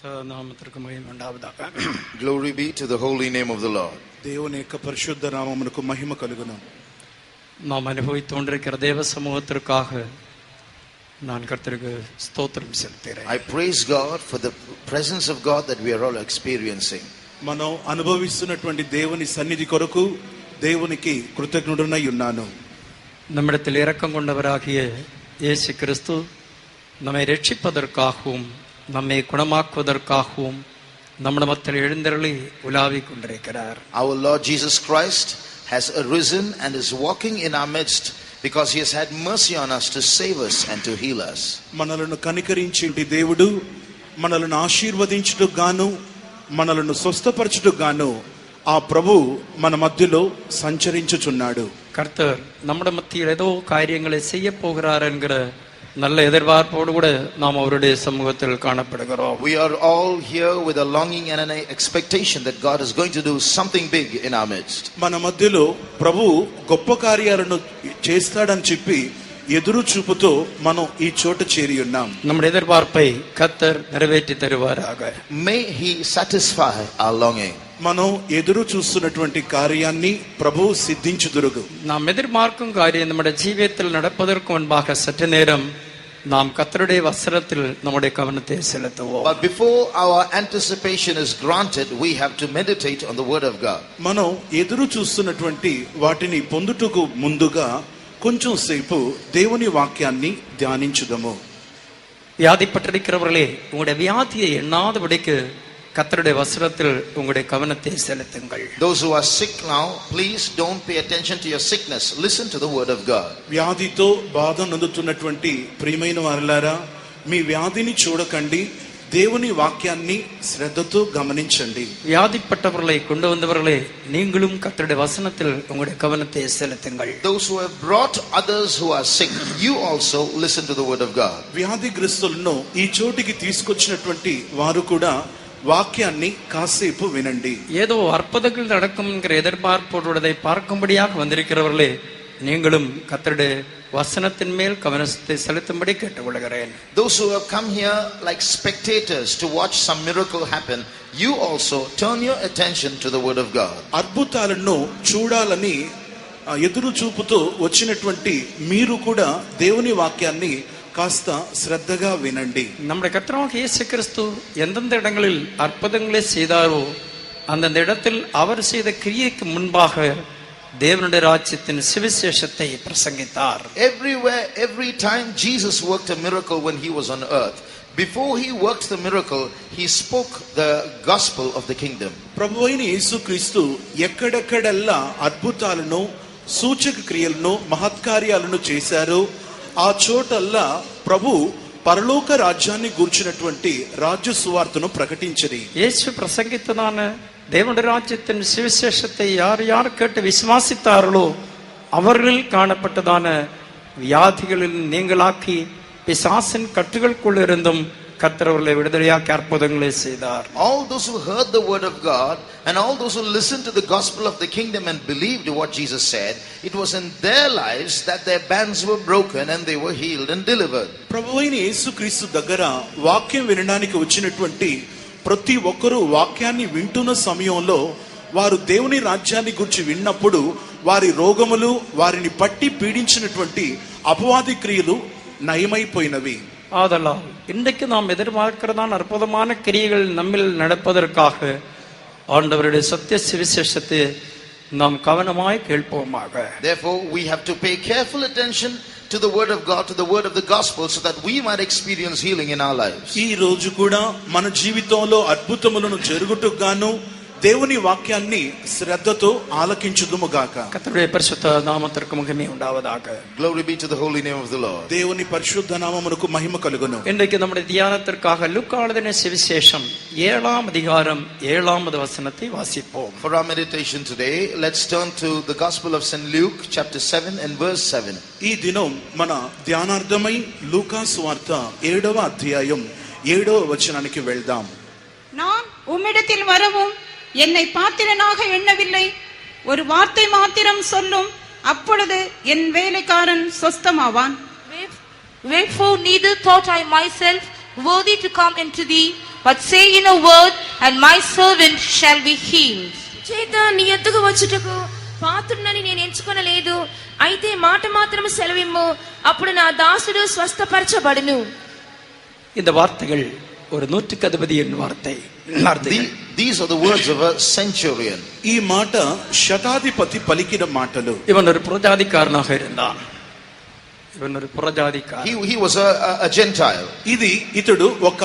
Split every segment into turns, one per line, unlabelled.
பரிசுத்த நாமத்திற்கு மகிமை உண்டாவதாக.
Glory be to the holy name of the Lord.
దేవుని యొక్క పరిశుద్ధ నామమునకు మహిమ కలుగును.
நாம் அனுபவித்துக் கொண்டிருக்கிற தேவ சமூகத்திற்காக நான் கர்த்தருக்கு ஸ்தோத்திரம் செலுத்துகிறேன்.
I praise God for the presence of God that we are all experiencing.
మనం అనుభవిస్తున్నటువంటి దేవుని సన్నిధి కొరకు దేవునికి కృతజ్ఞుడనై ఉన్నాను.
நம்மிடத்தில் இரக்கம் கொண்டவராகிய இயேசு கிறிஸ்து நம்மை ரட்சிப்பதற்காகவும் நம்மை குணமாக்குவதற்காகவும் நம்மிடத்தில் எழுந்தருளி உலாவிக் கொண்டிருக்கிறார்.
Our Lord Jesus Christ has arisen and is walking in our midst because he has had mercy on us to save us and to heal us.
మనలను కనికరించేటి దేవుడు మనలను ఆశీర్వదించుటకు గాను మనలను స్వస్థపరచుటకు గాను ఆ ప్రభు మన మధ్యలో సంచరించుచున్నాడు.
கர்த்தர் நம்முடைய மத்தியில் ஏதோ காரியங்களை செய்ய போகிறார் என்கிற நல்ல எதிர்பார்ப்போடு கூட நாம் அவருடைய சமூகத்தில் காணப்படுகிறோம்.
We are all here with a longing and an expectation that God is going to do something big in our midst.
మన మధ్యలో ప్రభు గొప్ప కార్యాలను చేస్తాడని చెప్పి ఎదురు చూపుతో మనం ఈ చోట చేరి ఉన్నాం.
நம்முடைய எதிர்பார்ப்பை கர்த்தர் நிறைவேற்றி தருவாராக.
May he satisfy our longing.
మనం ఎదురు చూస్తున్నటువంటి కార్యాన్ని ప్రభు సిద్ధించుదురుగు.
நாம் எதிர்பார்க்கும் காரியம் நம்முடைய ஜீவியத்தில் நடப்பதற்கு முன்பாக சற்று நேரம் நாம் கர்த்தருடைய வசனத்தில் நம்முடைய கவனத்தை செலுத்துவோம்.
But before our anticipation is granted, we have to meditate on the word of God.
మనం ఎదురు చూస్తున్నటువంటి వాటిని పొందుటకు ముందుగా కొంచెం సేపు దేవుని వాక్యాన్ని ధ్యానించుదాము.
வியாதிப்பட்டிருக்கிறவர்களே, உங்களுடைய வியாதியை எண்ணாதபடிக்கு கர்த்தருடைய வசனத்தில் உங்களுடைய கவனத்தை செலுத்துங்கள்.
Those who are sick now, please don't pay attention to your sickness. Listen to the word of God.
వ్యాధితో బాధ నొందుతున్నటువంటి ప్రియమైన వారలారా, మీ వ్యాధిని చూడకండి, దేవుని వాక్యాన్ని శ్రద్ధతో గమనించండి.
வியாதிப்பட்டவர்களை கொண்டு வந்தவர்களே, நீங்களும் கர்த்தருடைய வசனத்தில் உங்களுடைய கவனத்தை செலுத்துங்கள்.
Those who have brought others who are sick, you also listen to the word of God.
వ్యాధిగ్రస్తులను ఈ చోటికి తీసుకొచ్చినటువంటి వారు కూడా వాక్యాన్ని కాసేపు వినండి.
ஏதோ அற்புதங்கள் நடக்கும் என்கிற எதிர்பார்ப்போடு பார்க்கும்படியாக வந்திருக்கிறவர்களே, நீங்களும் கர்த்தருடைய வசனத்தின் மேல் கவனத்தை செலுத்தும்படி கேட்டுக்கொள்கிறேன்.
Those who have come here like spectators to watch some miracle happen, you also turn your attention to the word of God.
అద్భుతాలను చూడాలని ఎదురు చూపుతో వచ్చినటువంటి మీరు కూడా దేవుని వాక్యాన్ని కాస్త శ్రద్ధగా వినండి.
நம்முடைய கர்த்தராகிய இயேசு கிறிஸ்து எந்தெந்த இடங்களில் அற்புதங்களை செய்தாரோ அந்தந்த இடத்தில் அவர் செய்த கிரியைக்கு முன்பாக தேவனுடைய ராஜ்யத்தின் சுவிசேஷத்தை பிரசங்கித்தார்.
Everywhere, every time Jesus worked a miracle when he was on earth, before he worked the miracle, he spoke the gospel of the kingdom.
ప్రభువైన యేసుక్రీస్తు ఎక్కడెక్కడల్లా అద్భుతాలను సూచక క్రియలను మహత్కార్యాలను చేశారో ఆ చోటల్లా ప్రభు పరలోక రాజ్యాన్ని గూర్చినటువంటి రాజ్య సువార్తను ప్రకటించది.
యేసు பிரசங்கித்ததான தேவனுடைய ராஜ்யத்தின் சுவிசேஷத்தை யார் யார் கேட்டு விசுவாசித்தார்களோ அவர்களில் காணப்பட்டதான வியாதிகளில் நீங்களாக்கி பிசாசின் கட்டுகளுக்குள் இருந்தும் கர்த்தர் அவர்களை விடுதலையாக்கி அற்புதங்களை செய்தார்.
All those who heard the word of God and all those who listened to the gospel of the kingdom and believed what Jesus said, it was in their lives that their bands were broken and they were healed and delivered.
ప్రభువైన యేసుక్రీస్తు దగ్గర వాక్యం వినడానికి వచ్చినటువంటి ప్రతి ఒక్కరూ వాక్యాన్ని వింటున్న సమయంలో వారు దేవుని రాజ్యాన్ని గురించి విన్నప్పుడు వారి రోగములు వారిని పట్టి పీడించినటువంటి అపవాది క్రియలు నయమైపోయినవి.
ஆதலால் இன்றைக்கு நாம் எதிர்பார்க்கிறதான அற்புதமான கிரியைகள் நம்மில் நடப்பதற்காக ஆண்டவருடைய சத்திய சுவிசேஷத்தை நாம் கவனமாய் கேட்போமாக.
Therefore we have to pay careful attention to the word of God, to the word of the gospel, so that we might experience healing in our lives.
ఈ రోజు కూడా మన జీవితంలో అద్భుతములను జరుగుటకు గాను దేవుని వాక్యాన్ని శ్రద్ధతో ఆలకించుదుముగాక.
கர்த்தருடைய பரிசுத்த நாமத்திற்கு மகிமை உண்டாவதாக.
Glory be to the holy name of the Lord.
దేవుని పరిశుద్ధ నామమునకు మహిమ కలుగును.
இன்றைக்கு நம்முடைய தியானத்திற்காக லூக்கா எழுதின சுவிசேஷம் 7ஆம் அதிகாரம் 7வது வசனத்தை வாசிப்போம்.
For our meditation today, let's turn to the gospel of St. Luke chapter 7 and verse 7.
ఈ దినం మన ధ్యానార్థమై లూకా సువార్త 7వ అధ్యాయం 7వ వచనానికి వెళ్దాం.
நான் உம்மிடத்தில் வரவும் என்னை பாத்திரனாக எண்ணவில்லை, ஒரு வார்த்தை மாத்திரம் சொல்லும், அப்பொழுது என் வேலைக்காரன் சொஸ்தமாவான்.
Wherefore neither thought I myself worthy to come unto thee, but say in a word, and my servant shall be healed.
చేత నీ యొద్దకు వచ్చుటకు పాత్రుడని నేను ఎంచుకొనలేదు. అయితే మాట మాత్రం సెలవిమ్ము, అప్పుడు నా దాసుడు స్వస్థపరచబడును.
இந்த வார்த்தைகள் ஒரு நூற்றுக்கு அதிபதியின் வார்த்தை.
These are the words of a centurion.
ఈ మాట శతాధిపతి పలికిన మాటలు.
இவன் ஒரு புறஜாதிக்காரனாக இருந்தான். இவன் ஒரு புறஜாதிக்காரன்.
He was a Gentile.
ఇది ఇతడు ఒక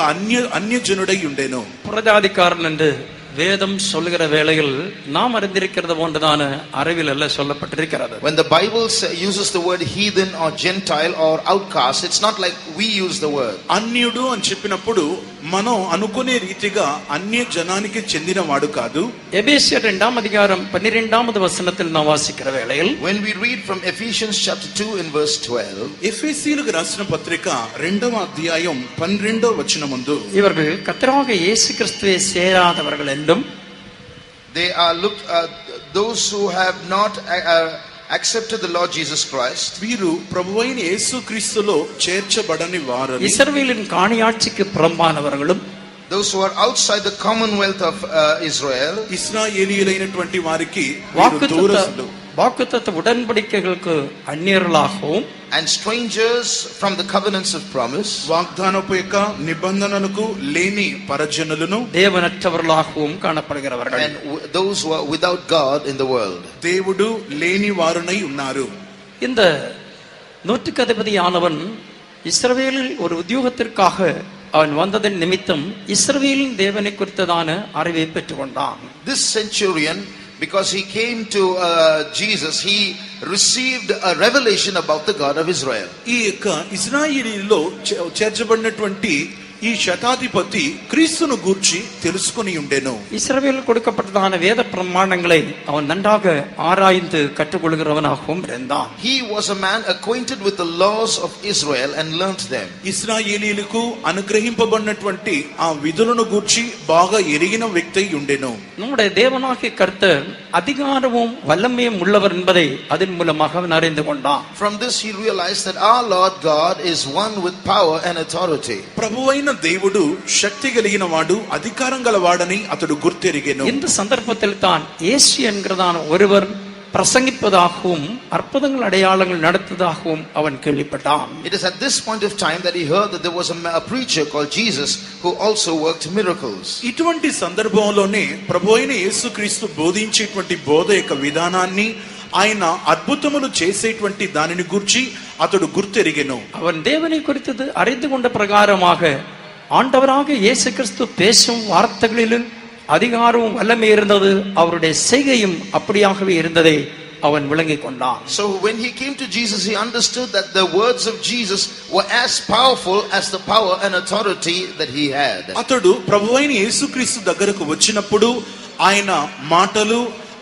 అన్యజనుడై ఉండెను.
புறஜாதிக்காரன் என்று வேதம் சொல்லுகிற வேளையில் நாம் அறிந்திருக்கிறது போன்றதான அறிவில் அல்ல சொல்லப்பட்டிருக்கிறது.
When the Bible uses the word heathen or Gentile or outcast, it's not like we use the word.
అన్యుడు అని చెప్పినప్పుడు మనం అనుకునే రీతిగా అన్య జనానికి చెందినవాడు కాదు.
எபேசியர் 2 அதிகாரம் 12வது வசனத்தில் நாம் வாசிக்கிற வேளையில்,
When we read from Ephesians chapter 2 in verse 12,
ఎఫెసీయులకు రాసిన పత్రిక 2వ అధ్యాయం 12వ వచనమందు,
இவர்கள் கர்த்தராகிய இயேசு கிறிஸ்துவை சேராதவர்கள் என்றும்,
they are those who have not accepted the Lord Jesus Christ.
వీరు ప్రభువైన యేసుక్రీస్తులో చేర్చబడని వారని,
இஸ்ரவேலின் காணியாட்சிக்கு புறம்பானவர்களும்,
those who are outside the commonwealth of Israel,
ఇశ్రాయేలీయులైనటువంటి వారికి వీరు దూరస్తులు,
வாக்குத்தத்த உடன்படிக்கைகளுக்கு அந்நியர்களாகவும்,
and strangers from the covenants of promise,
వాగ్దానపు యొక్క నిబంధనలకు లేని పరజనులను,
தேவனற்றவர்களாகவும் காணப்படுகிறவர்கள்,
and those who are without God in the world.
దేవుడు లేని వారునై ఉన్నారు.
இந்த நூற்றுக்கு அதிபதியானவன் இஸ்ரவேலில் ஒரு உத்தியோகத்திற்காக அவன் வந்ததன் நிமித்தம் இஸ்ரவேலின் தேவனை குறித்ததான அறிவை பெற்றுக்கொண்டான்.
This centurion, because he came to Jesus, he received a revelation about the God of Israel.
ఈ యొక్క ఇశ్రాయేలీయుల్లో చేర్చబడినటువంటి ఈ శతాధిపతి క్రీస్తును గూర్చి తెలుసుకొని ఉండెను.
இஸ்ரவேல் கொடுக்கப்பட்டதான வேத பிரமாணங்களை அவன் நன்றாக ஆராய்ந்து கற்றுக்கொள்கிறவனாகவும் இருந்தான்.
He was a man acquainted with the laws of Israel and learnt them.
ఇశ్రాయేలీయులకు అనుగ్రహింపబడినటువంటి ఆ విధులను గూర్చి బాగా ఎరిగిన వ్యక్తి ఉండెను.
நம்முடைய தேவனாகிய கர்த்தர் அதிகாரமும் வல்லமையும் உள்ளவர் என்பதை அதன் மூலமாக அவன் அறிந்து கொண்டான்.
From this he realized that our Lord God is one with power and authority.
ప్రభువైన దేవుడు శక్తి కలిగిన వాడు, అధికారం గలవాడని అతడు గుర్తెరిగెను.
இந்த சந்தர்ப்பத்தில் தான் இயேசு என்கிறதான ஒருவர் பிரசங்கிப்பதாகவும் அற்புதங்கள் அடையாளங்கள் நடத்துவதாகவும் அவன் கேள்விப்பட்டான்.
It is at this point of time that he heard that there was a preacher called Jesus who also worked miracles.
ఇటువంటి సందర్భంలోనే ప్రభువైన యేసుక్రీస్తు బోధించేటువంటి బోధ యొక్క విధానాన్ని, ఆయన అద్భుతములు చేసేటువంటి దానిని గురించి అతడు గుర్తెరిగెను.
அவன் தேவனை குறித்தது அறிந்து கொண்ட பிரகாரமாக ஆண்டவராக இயேசு கிறிஸ்து பேசும் வார்த்தைகளிலும் அதிகாரமும் வல்லமை இருந்தது, அவருடைய செய்கையும் அப்படியாகவே இருந்ததை அவன் விளங்கிக் கொண்டான்.
So when he came to Jesus, he understood that the words of Jesus were as powerful as the power and authority that he had.
అతడు ప్రభువైన యేసుక్రీస్తు దగ్గరకు వచ్చినప్పుడు ఆయన మాటలు,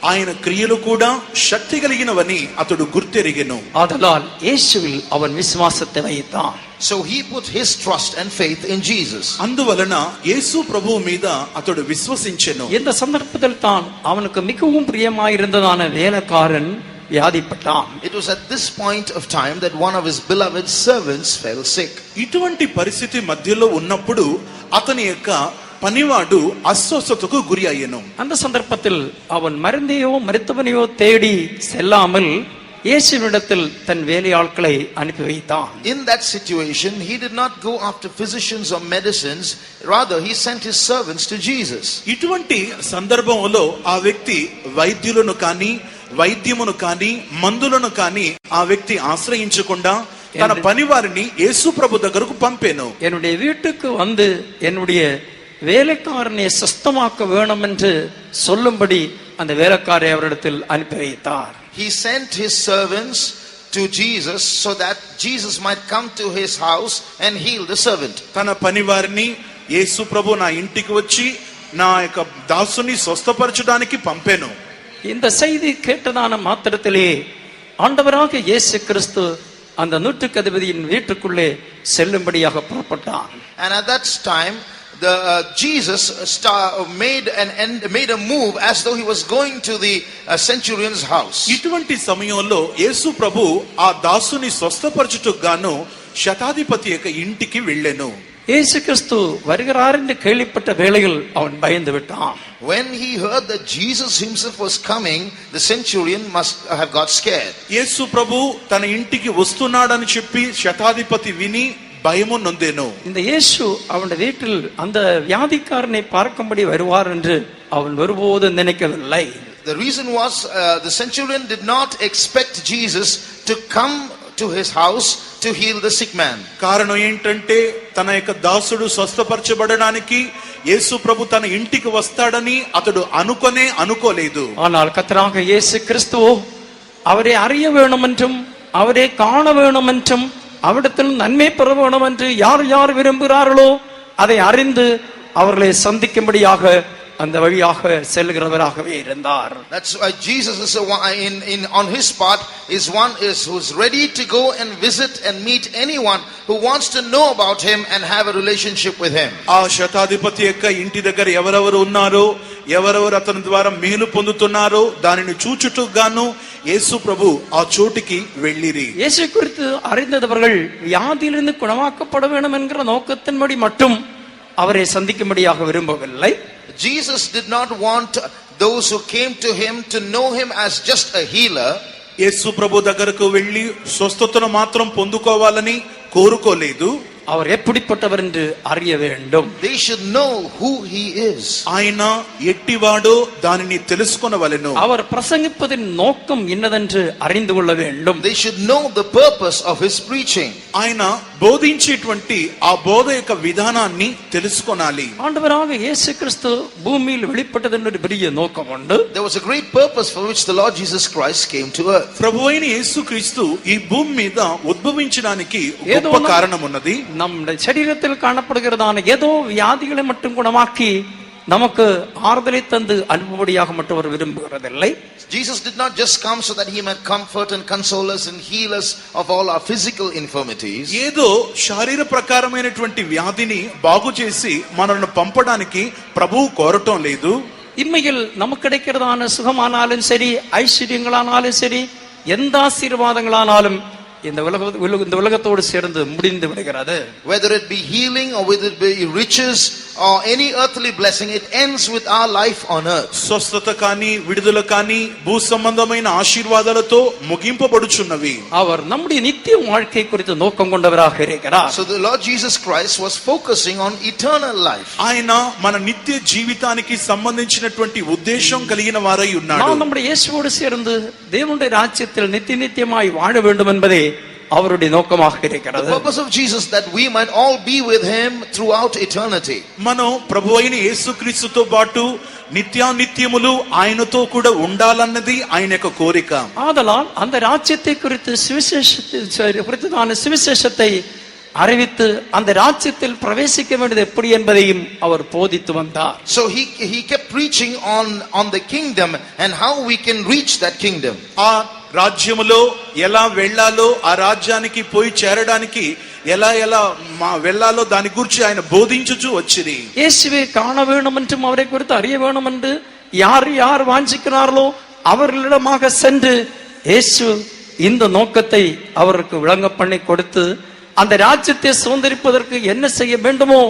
ఆయన క్రియలు కూడా శక్తి కలిగినవని అతడు గుర్తెరిగెను.
ஆதலால் இயேசுவில் அவன் விசுவாசத்தை வைத்தான்.
So he put his trust and faith in Jesus.
అందువలన యేసు ప్రభువు మీద అతడు విశ్వసించెను.
இந்த சந்தர்ப்பத்தில் தான் அவனுக்கு மிகவும் பிரியமாயிருந்ததான வேலைக்காரன் வியாதிப்பட்டான்.
It was at this point of time that one of his beloved servants fell sick.
ఇటువంటి పరిస్థితి మధ్యలో ఉన్నప్పుడు అతని యొక్క పనివాడు అస్వస్థతకు గురి అయ్యెను.
அந்த சந்தர்ப்பத்தில் அவன் மருந்தையோ மருத்துவனையோ தேடி செல்லாமல் இயேசுவினிடத்தில் தன் வேலையாட்களை அனுப்பி வைத்தான்.
In that situation, he did not go after physicians or medicines, rather he sent his servants to Jesus.
ఇటువంటి సందర్భంలో ఆ వ్యక్తి వైద్యులను కానీ, వైద్యమును కానీ, మందులను కానీ ఆ వ్యక్తి ఆశ్రయించకుండా తన పనివారిని యేసు ప్రభు దగ్గరకు పంపెను.
என்னுடைய வீட்டுக்கு வந்து என்னுடைய வேலைக்காரனை சுத்தமாக்க வேணும் என்று சொல்லும்படி அந்த வேலைக்காரை அவரிடத்தில் அனுப்பி வைத்தார்.
He sent his servants to Jesus so that Jesus might come to his house and heal the servant.
తన పనివారిని యేసు ప్రభు నా ఇంటికి వచ్చి నా యొక్క దాసుని స్వస్థపరచడానికి పంపెను.
இந்த செய்தி கேட்டதான மாத்திரத்திலே ஆண்டவராக இயேசு கிறிஸ்து அந்த நூற்றுக்கு அதிபதியின் வீட்டுக்குள்ளே செல்லும்படியாக புறப்பட்டான்.
And at that time Jesus made a move as though he was going to the centurion's house.
ఇటువంటి సమయంలో యేసు ప్రభు ఆ దాసుని స్వస్థపరచుటకు గాను శతాధిపతి యొక్క ఇంటికి వెళ్ళెను.
இயேசு கிறிஸ்து வருகிறார் என்று கேள்விப்பட்ட வேளையில் அவன் பயந்து விட்டான்.
When he heard that Jesus himself was coming, the centurion must have got scared.
యేసు ప్రభు తన ఇంటికి వస్తున్నాడని చెప్పి శతాధిపతి విని భయము నొందెను.
இந்த இயேசு அவனுடைய வீட்டில் அந்த வியாதிக்காரனை பார்க்கும்படி வருவார் என்று அவன் ஒருபோதும் நினைக்கவில்லை.
The reason was the centurion did not expect Jesus to come to his house to heal the sick man.
కారణం ఏంటంటే తన యొక్క దాసుడు స్వస్థపరచబడడానికి యేసు ప్రభు తన ఇంటికి వస్తాడని అతడు అనుకోలేదు.
ஆனால் கர்த்தராக இயேசு கிறிஸ்துவோ அவரை அறிய வேணும் என்றும் அவரை காண வேணும் என்றும் அவரிடத்தில் நன்மை பெற வேணும் என்று யார் யார் விரும்புகிறார்களோ அதை அறிந்து அவர்களை சந்திக்கும்படியாக அந்த வழியாக செல்கிறவராகவே இருந்தார்.
That's why Jesus is on his part who's ready to go and visit and meet anyone who wants to know about him and have a relationship with him.
ఆ శతాధిపతి యొక్క ఇంటి దగ్గర ఎవరెవరు ఉన్నారో ఎవరెవరు అతని ద్వారా మేలు పొందుతున్నారో దానిని చూచుటకు గాను యేసు ప్రభు ఆ చోటికి వెళ్ళిరి.
இயேசு குறித்து அறிந்தவர்கள் வியாதியிலிருந்து குணமாக்கப்பட வேண்டும் என்கிற நோக்கத்தின்படி மட்டும் அவரை சந்திக்கும்படியாக விரும்பவில்லை.
Jesus did not want those who came to him to know him as just a healer.
యేసు ప్రభు దగ్గరకు వెళ్ళి స్వస్థతను మాత్రం పొందుకోవాలని కోరుకోలేదు.
அவர் எப்படிப்பட்டவர் என்று அறிய வேண்டும்.
They should know who he is.
ఆయన ఎట్టివాడో దానిని తెలుసుకొనవలెను.
அவர் பிரசங்கிப்பதின் நோக்கம் என்னதென்று அறிந்து கொள்ள வேண்டும்.
They should know the purpose of his preaching.
ఆయన బోధించేటువంటి ఆ బోధ యొక్క విధానాన్ని తెలుసుకొనాలి.
ஆண்டவராக இயேசு கிறிஸ்து பூமியில் வெளிப்பட்டதென்று ஒரு பெரிய நோக்கம் உண்டு.
There was a great purpose for which the Lord Jesus Christ came to earth.
ప్రభువైన యేసుక్రీస్తు ఈ భూమి మీద ఉద్భవించడానికి గొప్ప కారణం ఉన్నది.
நம்முடைய சரீரத்தில் காணப்படுகிறதான ஏதோ வியாதிகளை மட்டும் குணமாக்கி நமக்கு ஆறுதலை தந்து அனுப்பும்படியாக மட்டும் அவர் விரும்புகிறதில்லை.
Jesus did not just come so that he might comfort and console us and heal us of all our physical infirmities.
ఏదో శారీర ప్రకారమైనటువంటి వ్యాధిని బాగు చేసి మనల్ని పంపడానికి ప్రభువు కోరటం లేదు.
இம்மையில் நமக்கு கிடைக்கிறதான சுகமானாலும் சரி, ஐஸ்வர்யங்களானாலும் சரி, எந்த ஆசீர்வாதங்களானாலும் இந்த உலகத்தோடு சேர்ந்து முடிந்து விடுகிறது.
Whether it be healing or whether it be riches or any earthly blessing, it ends with our life on earth.
స్వస్థత కానీ విడుదల కానీ భూ సంబంధమైన ఆశీర్వాదాలతో ముగింపబడుచున్నవి.
அவர் நம்முடைய நித்திய வாழ்க்கை குறித்து நோக்கம் கொண்டவராக இருக்கிறார்.
So the Lord Jesus Christ was focusing on eternal life.
ఆయన మన నిత్య జీవితానికి సంబంధించినటువంటి ఉద్దేశం కలిగిన వారై ఉన్నాడు.
நாம் நம்முடைய இயேசுவோடு சேர்ந்து தேவனுடைய ராஜ்யத்தில் நித்தியமாய் வாழ வேண்டும் என்பதே அவருடைய நோக்கமாக இருக்கிறது.
The purpose of Jesus that we might all be with him throughout eternity.
మనం ప్రభువైన యేసుక్రీస్తుతో పాటు నిత్యానిత్యములు ఆయనతో కూడా ఉండాలన్నది ఆయన యొక్క కోరిక.
ஆதலால் அந்த ராஜ்யத்தை குறித்து சுவிசேஷத்தை அறிவித்து அந்த ராஜ்யத்தில் பிரவேசிக்க வேண்டியது எப்படி என்பதையும் அவர் போதித்து வந்தார்.
So he kept preaching on the kingdom and how we can reach that kingdom.
ఆ రాజ్యములో ఎలా వెళ్ళాలో, ఆ రాజ్యానికి పోయి చేరడానికి ఎలా వెళ్ళాలో దాని గురించి ఆయన బోధించుచు వచ్చిరి.
இயேசுவை காண வேண்டும் என்றும் அவரை குறித்து அறிய வேண்டும் என்று யார் யார் வாஞ்சிக்கிறார்களோ அவர்களிடமாக சென்று இயேசு இந்த நோக்கத்தை அவருக்கு விளங்க பண்ணி கொடுத்து அந்த ராஜ்யத்தை சுதந்திரிப்பதற்கு என்ன செய்ய வேண்டுமோ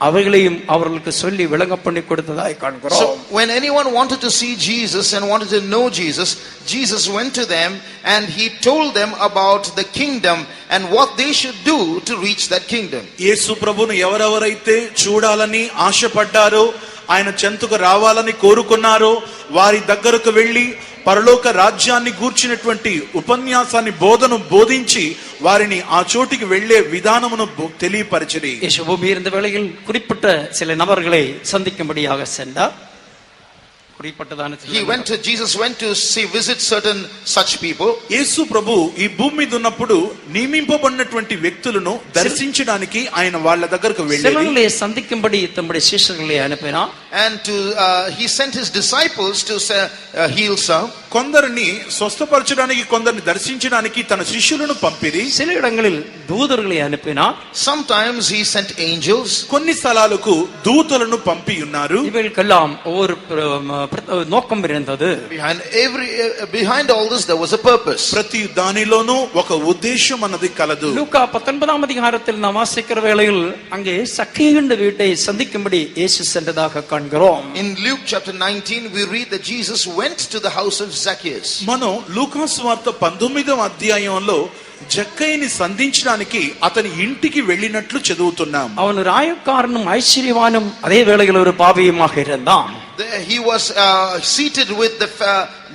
அவைகளையும் அவர்களுக்கு சொல்லி விளங்க பண்ணி கொடுத்ததாய் காண்கிறோம்.
So when anyone wanted to see Jesus and wanted to know Jesus, Jesus went to them and he told them about the kingdom and what they should do to reach that kingdom.
యేసు ప్రభువును ఎవరెవరైతే చూడాలని ఆశపడ్డారో, ఆయన చెంతకు రావాలని కోరుకున్నారో వారి దగ్గరకు వెళ్ళి పరలోక రాజ్యాన్ని గూర్చినటువంటి ఉపన్యాసాన్ని బోధించి వారిని ఆ చోటికి వెళ్లే విధానమును తెలియపరిచిరి.
యేసు பூமியில் இருந்த வேளையில் குறிப்பிட்ட சில நபர்களை சந்திக்கும்படியாக சென்றார்.
Jesus went to visit certain such people.
యేసు ప్రభు ఈ భూమి మీద ఉన్నప్పుడు నియమింపబడినటువంటి వ్యక్తులను దర్శించడానికి ఆయన వాళ్ళ దగ్గరకు వెళ్ళి
சந்திக்கும்படி தம்முடைய சீஷர்களை அனுப்பினார்.
And he sent his disciples to heal some.
కొందరిని స్వస్థపరచడానికి, కొందరిని దర్శించడానికి తన శిష్యులను పంపిరి.
சில இடங்களில் தூதர்களை அனுப்பினார்.
Sometimes he sent angels.
కొన్ని స్థలాలకు దూతలను పంపి ఉన్నారు.
இவர்களுக்கெல்லாம் ஒவ்வொரு நோக்கம் இருந்தது.
Behind all this there was a purpose.
ప్రతి దానిలోనూ ఒక ఉద్దేశం అన్నది కలదు.
லூக்கா 19ஆம் அதிகாரத்தில் நாம் வாசிக்கிற வேளையில் அங்கே சக்கேயுடைய வீட்டை சந்திக்கும்படி இயேசு சென்றதாக காண்கிறோம்.
In Luke chapter 19 we read that Jesus went to the house of Zacchaeus.
మనం లూకా సువార్త 19వ అధ్యాయంలో జక్కయ్యని సంధించడానికి అతని ఇంటికి వెళ్ళినట్లు చదువుతున్నాం.
அவன் ராயக்காரனும் ஐஸ்வர்யவானும் அதே வேளையில் ஒரு பாவியுமாக இருந்தான்.
He was seated with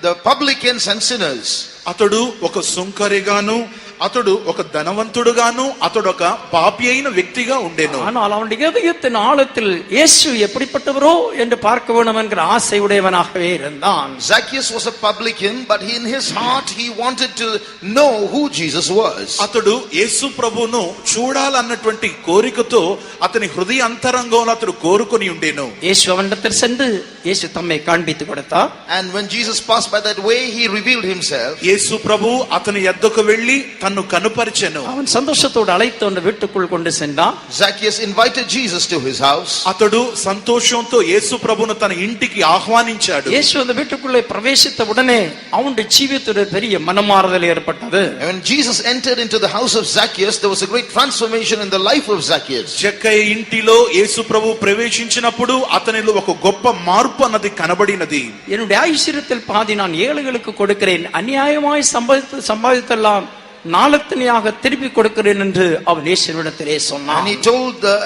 the publicans and sinners.
అతడు ఒక సుంకరిగాను, అతడు ఒక ధనవంతుడుగాను, అతడు ఒక పాపి అయిన వ్యక్తిగా ఉండేను.
ஆனால் அவனுடைய இதயத்தின் ஆழத்தில் இயேசு எப்படிப்பட்டவரோ என்று பார்க்க வேண்டும் என்கிற ஆசை உடையவனாகவே இருந்தான்.
Zacchaeus was a publican, but in his heart he wanted to know who Jesus was.
అతడు యేసు ప్రభువును చూడాలన్నటువంటి కోరికతో అతని హృదయ అంతరంగంలో అతడు కోరుకొని ఉండేను.
இயேசு அவனிடத்தில் சென்று இயேசு தம்மை காண்பித்து கொடுத்தார்.
And when Jesus passed by that way, he revealed himself.
యేసు ప్రభు అతని యొద్దకు వెళ్ళి తన్ను కనుపరిచెను.
அவன் சந்தோஷத்தோடு அழைத்து அந்த வீட்டுக்குள் கொண்டு சென்றான்.
Zacchaeus invited Jesus to his house.
అతడు సంతోషంతో యేసు ప్రభువును తన ఇంటికి ఆహ్వానించాడు.
இயேசு அந்த வீட்டுக்குள்ளே பிரவேசித்த உடனே அவனுடைய ஜீவியத்தோட பெரிய மனமாறுதல் ஏற்பட்டது.
And when Jesus entered into the house of Zacchaeus, there was a great transformation in the life of Zacchaeus.
జక్కయ్య ఇంటిలో యేసు ప్రభు ప్రవేశించినప్పుడు అతనిలో ఒక గొప్ప మార్పు అన్నది కనబడినది.
என்னுடைய ஐஸ்வர்யத்தில் பாதி நான் ஏழைகளுக்கு கொடுக்கிறேன், அநியாயமாய் சம்பாதித்தெல்லாம் நாளத்தனையாக திருப்பி கொடுக்கிறேன் என்று அவன் இயேசுவிடத்திலே சொன்னான்.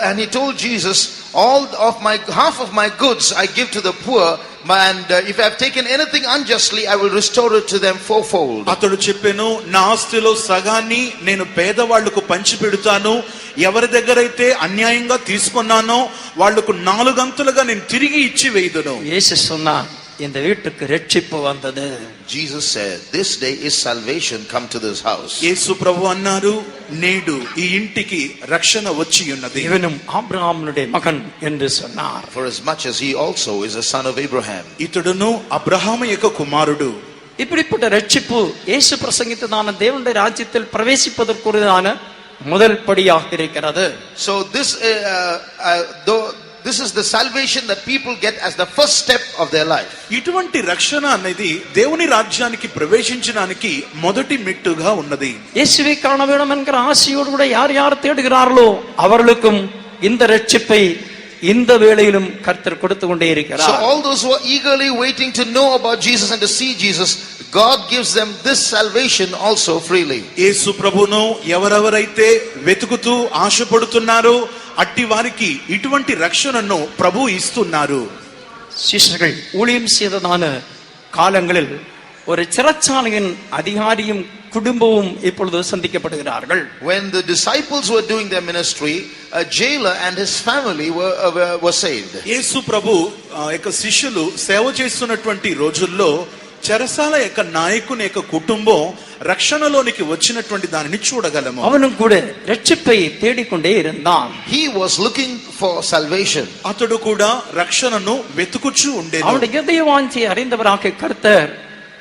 And he told Jesus, half of my goods I give to the poor, and if I have taken anything unjustly I will restore it to them fourfold.
అతడు చెప్పెను, నా ఆస్తిలో సగాన్ని నేను పేదవాళ్లకు పంచి పెడతాను, ఎవరి దగ్గరైతే అన్యాయంగా తీసుకున్నానో వాళ్లకు 4 గంతులుగా నేను తిరిగి ఇచ్చి వేయుదును.
இயேசு சொன்னார், இந்த வீட்டுக்கு ரட்சிப்பு வந்தது.
Jesus said, this day is salvation come to this house.
యేసు ప్రభు అన్నారు, నేడు ఈ ఇంటికి రక్షణ వచ్చి ఉన్నది.
இவனும் ஆபிரகாமுடைய மகன் என்று சொன்னார்.
For as much as he also is a son of Abraham.
ఇతడును Abraham యొక్క కుమారుడు.
இப்படிப்பட்ட ரட்சிப்பு இயேசு பிரசங்கித்ததான தேவனுடைய ராஜ்யத்தில் பிரவேசிப்பதற்குரியதான முதல் படியாக இருக்கிறது.
So this is the salvation that people get as the first step of their life.
ఇటువంటి రక్షణ అనేది దేవుని రాజ్యానికి ప్రవేశించడానికి మొదటి మెట్టుగా ఉన్నది.
இயேசுவை காண வேண்டும் என்கிற ஆசையோடு கூட யார் யார் தேடுகிறார்களோ அவர்களுக்கும் இந்த ரட்சிப்பை இந்த வேளையிலும் கர்த்தர் கொடுத்து கொண்டே இருக்கிறார்.
So all those who are eagerly waiting to know about Jesus and to see Jesus, God gives them this salvation also freely.
యేసు ప్రభువును ఎవరెవరైతే వెతుకుతూ ఆశపడుతున్నారో అట్టి వారికి ఇటువంటి రక్షణను ప్రభు ఇస్తున్నారు.
శిష్యుகள் ஊழியம் செய்ததான காலங்களில் ஒரு சிறைச்சாலையின் அதிகாரியும் குடும்பமும் இப்பொழுது சந்திக்கப்படுகிறார்கள்.
When the disciples were doing their ministry, a jailer and his family were saved.
యేసు ప్రభు యొక్క శిష్యులు సేవ చేస్తున్నటువంటి రోజుల్లో చెరసాల యొక్క నాయకుని యొక్క కుటుంబం రక్షణలోనికి వచ్చినటువంటి దానిని చూడగలము.
அவனும் கூட ரட்சிப்பை தேடிக்கொண்டே இருந்தான்.
He was looking for salvation.
అతడు కూడా రక్షణను వెతుకుచూ ఉండేది.
அவனுடைய இதய வாஞ்சையை அறிந்தவராக கர்த்தர்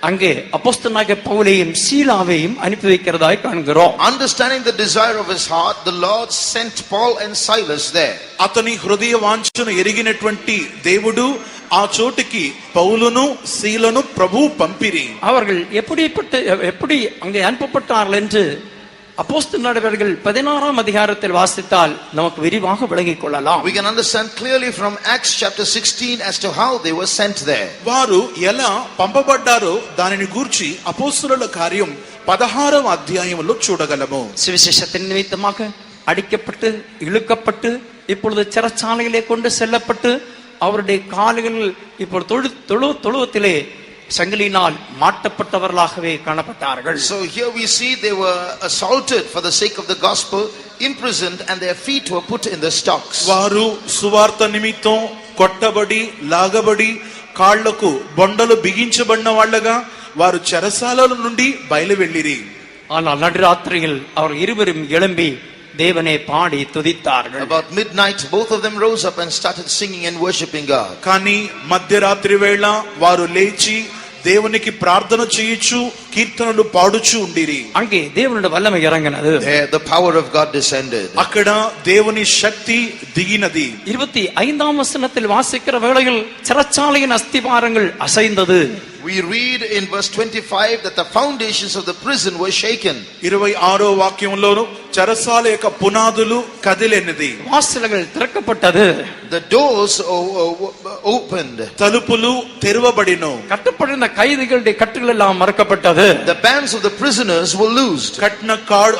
அங்கே அப்போஸ்தலனாகிய பவுலையும் சீலாவையும் அனுப்பி வைக்கிறதாய் காண்கிறோம்.
Understanding the desire of his heart, the Lord sent Paul and Silas there.
అతని హృదయ వాంఛను ఎరిగినటువంటి దేవుడు ఆ చోటికి పౌలును సీలను ప్రభు పంపిరి.
அவர்கள் எப்படி அங்கே அனுப்பப்பட்டார்கள் என்று அப்போஸ்தலர் நடவடிக்கைகள் 16ஆம் அதிகாரத்தில் வாசித்தால் நமக்கு விரிவாக விளங்கிக் கொள்ளலாம்.
We can understand clearly from Acts chapter 16 as to how they were sent there.
వారు ఎలా పంపబడ్డారో దానిని గూర్చి అపోస్తలుల కార్యం 16వ అధ్యాయంలో చూడగలము.
சுவிசேஷத்தின் நிமித்தமாக அடிக்கப்பட்டு இழுக்கப்பட்டு இப்பொழுது சிறைச்சாலையிலே கொண்டு செல்லப்பட்டு அவருடைய கால்களில் இப்போ தொழுவத்திலே சங்கிலினால் மாட்டப்பட்டவர்களாகவே காணப்பட்டார்கள்.
So here we see they were assaulted for the sake of the gospel, imprisoned, and their feet were put in the stocks.
వారు సువార్త నిమిత్తం కొట్టబడి లాగబడి కాళ్లకు బొండలు బిగించబడిన వాళ్ళగా వారు చెరసాలల నుండి బయలు వెళ్ళిరి.
ஆனால் நடுராத்திரியில் அவர் இருவரும் எழும்பி தேவனை பாடி துதித்தார்கள்.
About midnight both of them rose up and started singing and worshiping God.
కానీ మధ్యరాత్రి వేళ వారు లేచి దేవునికి ప్రార్థన చేయుచు కీర్తనలు పాడుచు ఉండిరి.
அங்கே தேவனுடைய வல்லமை இறங்கினது.
There the power of God descended.
అక్కడ దేవుని శక్తి దిగినది.
25ஆம் வசனத்தில் வாசிக்கிற வேளையில் சிறைச்சாலையின் அஸ்திபாரங்கள் அசைந்தது.
We read in verse 25 that the foundations of the prison were shaken.
26వ వాక్యంలోను చెరసాల యొక్క పునాదులు కదిలినది.
வாசல்கள் திறக்கப்பட்டது.
The doors opened.
తలుపులు తెరవబడిను.
கட்டப்பட்டிருந்த கைதிகளுடைய கட்டுகள் எல்லாம் மறக்கப்பட்டது.
The bands of the prisoners were loosed.
కట్న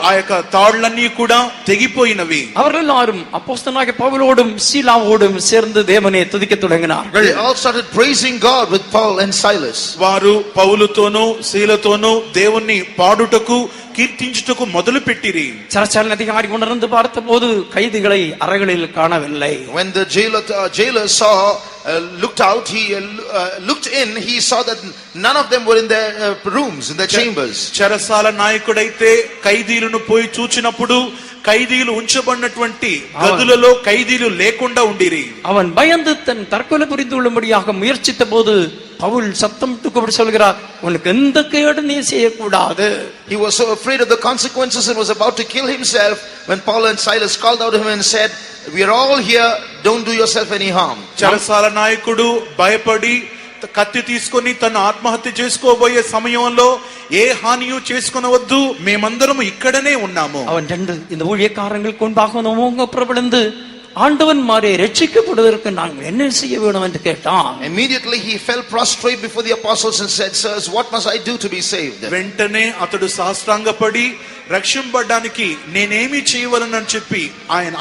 ఆ యొక్క తాళ్లన్నీ కూడా తెగిపోయినవి.
அவர்கள் எல்லாரும் அப்போஸ்தலனாகிய பவுலோடும் சீலாவோடும் சேர்ந்து தேவனை துதிக்கத் தொடங்கினார்கள்.
They all started praising God with Paul and Silas.
వారు పౌలుతోనూ శీలతోనూ దేవుణ్ణి పాడుటకు కీర్తించుటకు మొదలు పెట్టిరి.
சிறைச்சாலை அதிகாரி உணர்ந்து பார்த்தபோது கைதிகளை அறைகளில் காணவில்லை.
When the jailer looked out, he looked in, he saw that none of them were in their rooms, in their chambers.
చెరసాల నాయకుడైతే ఖైదీలను పోయి చూచినప్పుడు ఖైదీలు ఉంచబడినటువంటి గదులలో ఖైదీలు లేకుండా ఉండిరి.
அவன் பயந்து தன் தற்கொலை புரிந்து கொள்ளும்படியாக முயற்சித்த போது பவுல் சத்தம் கூப்பிட்டு சொல்கிறார், உனக்கு எந்த கேடு நீ செய்யக்கூடாது.
He was so afraid of the consequences and was about to kill himself when Paul and Silas called out to him and said, we are all here, don't do yourself any harm.
చెరసాల నాయకుడు భయపడి కత్తి తీసుకొని తను ఆత్మహత్య చేసుకోబోయే సమయంలో ఏ హానియు చేసుకొనవద్దు, మేమందరం ఇక్కడనే ఉన్నాము.
அவன் இந்த ஊழியக்காரங்களுக்கு முன்பாக புறப்படந்து ஆண்டவன் மாறே ரட்சிக்கப்படுவதற்கு நாங்கள் என்ன செய்ய வேண்டும் என்று கேட்டான்.
Immediately he fell prostrate before the apostles and said, sirs, what must I do to be saved?
వెంటనే అతడు సాష్టాంగపడి రక్షింపడానికి నేనేమి చేయవలనని చెప్పి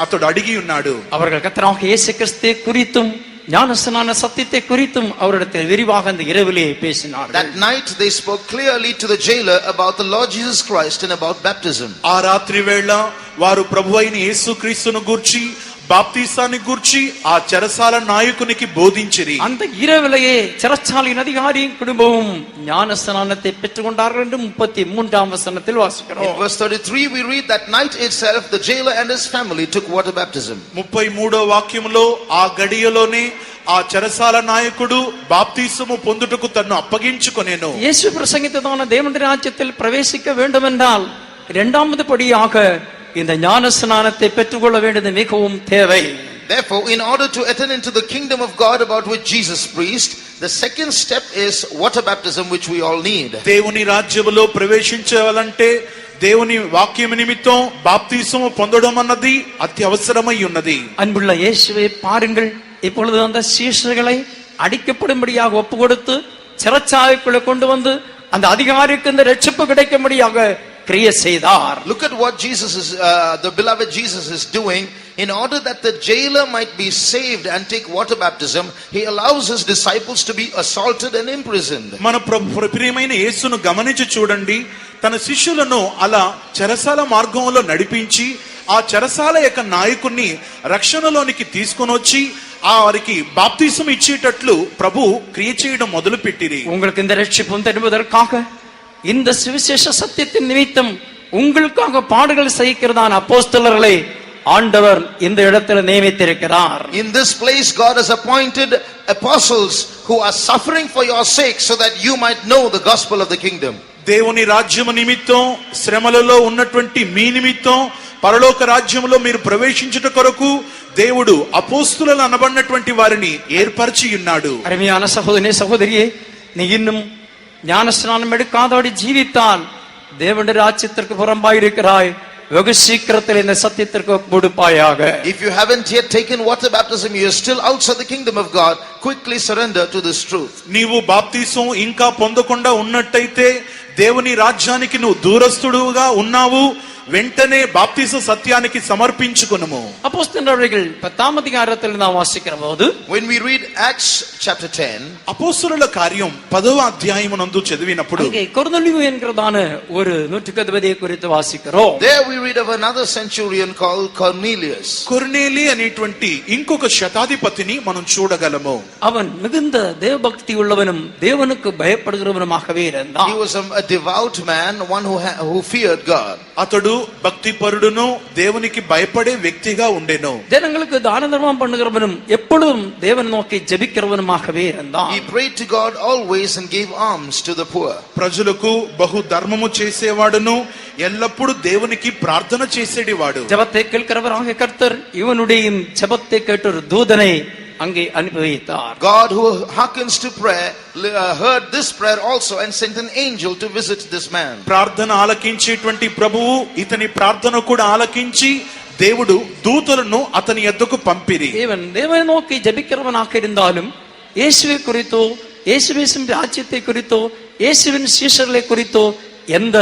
అతడు అడిగి ఉన్నాడు.
அவர்கள் கர்த்தராகிய இயேசு கிறிஸ்துவை குறித்தும் ஞானஸ்நான சத்தியத்தை குறித்தும் அவரிடத்தில் விரிவாக அந்த இரவிலே பேசினார்கள்.
That night they spoke clearly to the jailer about the Lord Jesus Christ and about baptism.
ఆ రాత్రి వేళ వారు ప్రభువైన యేసుక్రీస్తును గూర్చి బాప్తిసాన్ని గూర్చి ఆ చెరసాల నాయకునికి బోధించిరి.
அந்த இரவிலேயே சிறைச்சாலையின் அதிகாரியும் குடும்பமும் ஞானஸ்நானத்தை பெற்றுக்கொண்டார்கள் என்று 33ஆம் வசனத்தில் வாசிக்கிறோம்.
In verse 33 we read that night itself the jailer and his family took water baptism.
33వ వాక్యంలో ఆ గడియలోనే ఆ చెరసాల నాయకుడు బాప్తిసము పొందుటకు తన్ను అప్పగించుకొనెను.
இயேசு பிரசங்கித்ததான தேவனுடைய ராஜ்யத்தில் பிரவேசிக்க வேண்டும் என்றால் இரண்டாவது படியாக இந்த ஞானஸ்நானத்தை பெற்றுக்கொள்ள வேண்டியது மிகவும் தேவை.
Therefore, in order to enter into the kingdom of God about which Jesus preached, the second step is water baptism, which we all need.
దేవుని రాజ్యములో ప్రవేశించాలంటే దేవుని వాక్యం నిమిత్తం బాప్తిసము పొందడం అన్నది అత్యవసరమై ఉన్నది.
அன்புள்ள இயேசுவை பாருங்கள், இப்பொழுது அந்த சீஷர்களை அடிக்கப்படும்படியாக ஒப்பு கொடுத்து சிறைச்சாலைக்குள்ள கொண்டு வந்து அந்த அதிகாரிக்கு இந்த ரட்சிப்பு கிடைக்கும்படியாக கிரியை செய்தார்.
Look at what the beloved Jesus is doing. In order that the jailer might be saved and take water baptism, he allows his disciples to be assaulted and imprisoned.
మన ప్రియమైన యేసును గమనించి చూడండి, తన శిష్యులను అలా చెరసాల మార్గంలో నడిపించి ఆ చెరసాల యొక్క నాయకుణ్ణి రక్షణలోనికి తీసుకొని వచ్చి వారికి బాప్తిసం ఇచ్చేటట్లు ప్రభు క్రియ చేయడం మొదలు పెట్టిరి.
உங்களுக்கு இந்த ரட்சிப்பு தருவதற்காக இந்த சுவிசேஷ சத்தியத்தின் நிமித்தம் உங்களுக்காக பாடுகள் சகிக்கிறதான அப்போஸ்தலர்களை ஆண்டவர் இந்த இடத்தில் நியமித்திருக்கிறார்.
In this place God has appointed apostles who are suffering for your sake so that you might know the gospel of the kingdom.
దేవుని రాజ్యము నిమిత్తం శ్రమలలో ఉన్నటువంటి మీ నిమిత్తం పరలోక రాజ్యములో మీరు ప్రవేశించుట కొరకు దేవుడు అపోస్తులను అనబడినటువంటి వారిని ఏర్పరిచి ఉన్నాడు.
அருமையான சகோதரனே சகோதரியே, நீ இன்னும் ஞானஸ்நானம் எடுக்காதபடி ஜீவித்தால் தேவனுடைய ராஜ்யத்திற்கு புறம்பாயிருக்கிறாய். வெகு சீக்கிரத்தில் இந்த சத்தியத்திற்கு கொடுப்பாயாக.
If you haven't yet taken water baptism, you are still outside the kingdom of God. Quickly surrender to this truth.
నీవు బాప్తిసం ఇంకా పొందకుండా ఉన్నట్టయితే దేవుని రాజ్యానికి నువ్వు దూరస్తుడుగా ఉన్నావు. వెంటనే బాప్తిస సత్యానికి సమర్పించుకొనుము.
அப்போஸ்தலர்கள் 10ஆம் அதிகாரத்தில் நாம் வாசிக்கிறபோது,
when we read Acts chapter 10,
అపోస్తలుల కార్యం 10వ అధ్యాయమునందు చదివినప్పుడు
அங்கே కొర్నేలియు என்கிறதான ஒரு நூற்றுக்கதிபதியை குறித்து வாசிக்கிறோம்.
there we read of another centurion called Cornelius.
కొర్నేలి అనేటువంటి ఇంకొక శతాధిపతిని మనం చూడగలము.
அவன் மிகுந்த தேவபக்தி உள்ளவனும் தேவனுக்கு பயப்படுகிறவனுமாகவே இருந்தான்.
He was a devout man, one who feared God.
అతడు భక్తిపరుడును దేవునికి భయపడే వ్యక్తిగా ఉండెను.
ஜனங்களுக்கு தான தர்மம் பண்ணுகிறவனும் எப்பொழுதும் தேவன் நோக்கி ஜெபிக்கிறவனுமாகவே இருந்தான்.
He prayed to God always and gave alms to the poor.
ప్రజలకు బహు ధర్మము చేసేవాడును ఎల్లప్పుడు దేవునికి ప్రార్థన చేసేడివాడు.
ஜெபத்தை கேட்கிறவராக கர்த்தர் இவனுடைய ஜெபத்தை கேட்ட ஒரு தூதனை அங்கே அனுப்பி வைத்தார்.
God who hearkens to prayer heard this prayer also and sent an angel to visit this man.
ప్రార్థన ఆలకించేటువంటి ప్రభువు ఇతని ప్రార్థన కూడా ఆలకించి దేవుడు దూతలను అతని యొద్దకు పంపిరి.
தேவனை நோக்கி ஜெபிக்கிறவனாக இருந்தாலும் இயேசுவை குறித்தோ இயேசுவின் ராஜ்யத்தை குறித்தோ இயேசுவின் சீஷர்களை குறித்தோ எந்த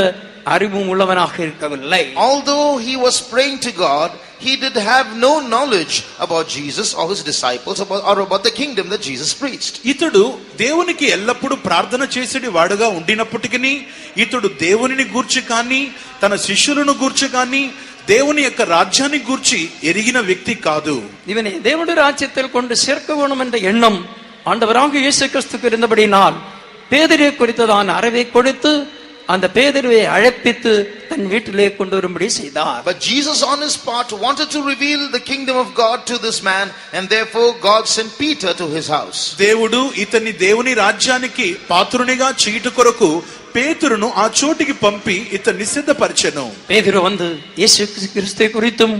அறிவும் உள்ளவனாக இருக்கவில்லை.
Although he was praying to God, he did have no knowledge about Jesus or his disciples or about the kingdom that Jesus preached.
ఇతడు దేవునికి ఎల్లప్పుడూ ప్రార్థన చేసేటి వాడుగా ఉండినప్పటికీ ఇతడు దేవునిని గూర్చి కానీ తన శిష్యులను గూర్చి కానీ దేవుని యొక్క రాజ్యాన్ని గూర్చి ఎరిగిన వ్యక్తి కాదు.
இவனை தேவனுடைய ராஜ்யத்தில் கொண்டு சேர்க்க வேணும் என்ற எண்ணம் ஆண்டவராக இயேசு கிறிஸ்துவுக்கு இருந்தபடினால் பேதுருவை குறித்ததான அறிவை கொடுத்து அந்த பேதுருவை அழைப்பித்து தன் வீட்டிலே கொண்டு வரும்படி செய்தார்.
But Jesus on his part wanted to reveal the kingdom of God to this man, and therefore God sent Peter to his house.
దేవుడు ఇతన్ని దేవుని రాజ్యానికి పాత్రునిగా చేయుట కొరకు పేతురును ఆ చోటికి పంపి ఇతన్ని సిద్ధపరిచెను.
பேதுரு வந்து இயேசு கிறிஸ்துவை குறித்தும்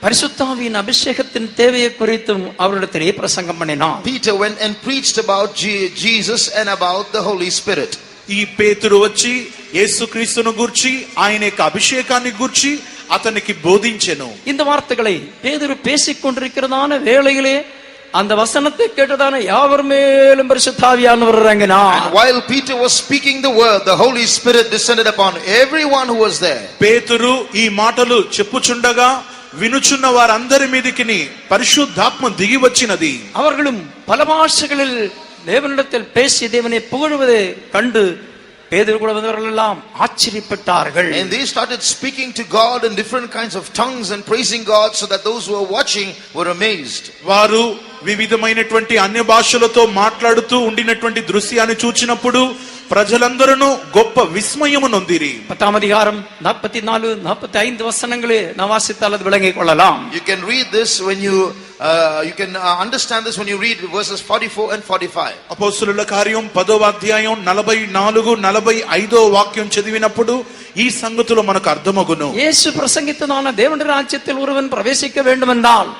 பரிசுத்தாவியின் அபிஷேகத்தின் தேவையை குறித்தும் அவரிடத்திலே பிரசங்கம் பண்ணினான்.
Peter went and preached about Jesus and about the Holy Spirit.
ఈ పేతురు వచ్చి యేసుక్రీస్తును గూర్చి ఆయన యొక్క అభిషేకాన్ని గూర్చి అతనికి బోధించెను.
இந்த வார்த்தைகளை பேதுரு பேசிக் கொண்டிருக்கிறதான வேளையிலே அந்த வசனத்தை கேட்டதான யாவர் மேலும் பரிசுத்தாவியானவர் இறங்கினார்.
And while Peter was speaking the word, the Holy Spirit descended upon everyone who was there.
పేతురు ఈ మాటలు చెప్పుచుండగా వినుచున్న వారందరి మీదికి పరిశుద్ధాత్మ దిగి వచ్చినది.
அவர்களும் பல பாஷைகளில் தேவனிடத்தில் பேசி தேவனை புகழுவதை கண்டு பேதுரு கூட வந்தவர்கள் எல்லாம் ஆச்சரியப்பட்டார்கள்.
And they started speaking to God in different kinds of tongues and praising God, so that those who were watching were amazed.
వారు వివిధమైనటువంటి అన్య భాషలతో మాట్లాడుతూ ఉండినటువంటి దృశ్యాన్ని చూచినప్పుడు ప్రజలందరూ గొప్ప విస్మయము నొందిరి.
10 அதிகாரம் 44 45 வசனங்களே நான் வாசித்தால் அது விளங்கிக் கொள்ளலாம்.
You can read this when you can understand this when you read verses 44 and 45.
అపోస్తలుల కార్యం 10వ అధ్యాయం 44 45వ వాక్యం చదివినప్పుడు ఈ సంగతులు మనకు అర్థమగును.
இயேசு பிரசங்கித்ததான தேவனுடைய ராஜ்யத்தில் ஒருவன் பிரவேசிக்க வேண்டும் என்றால்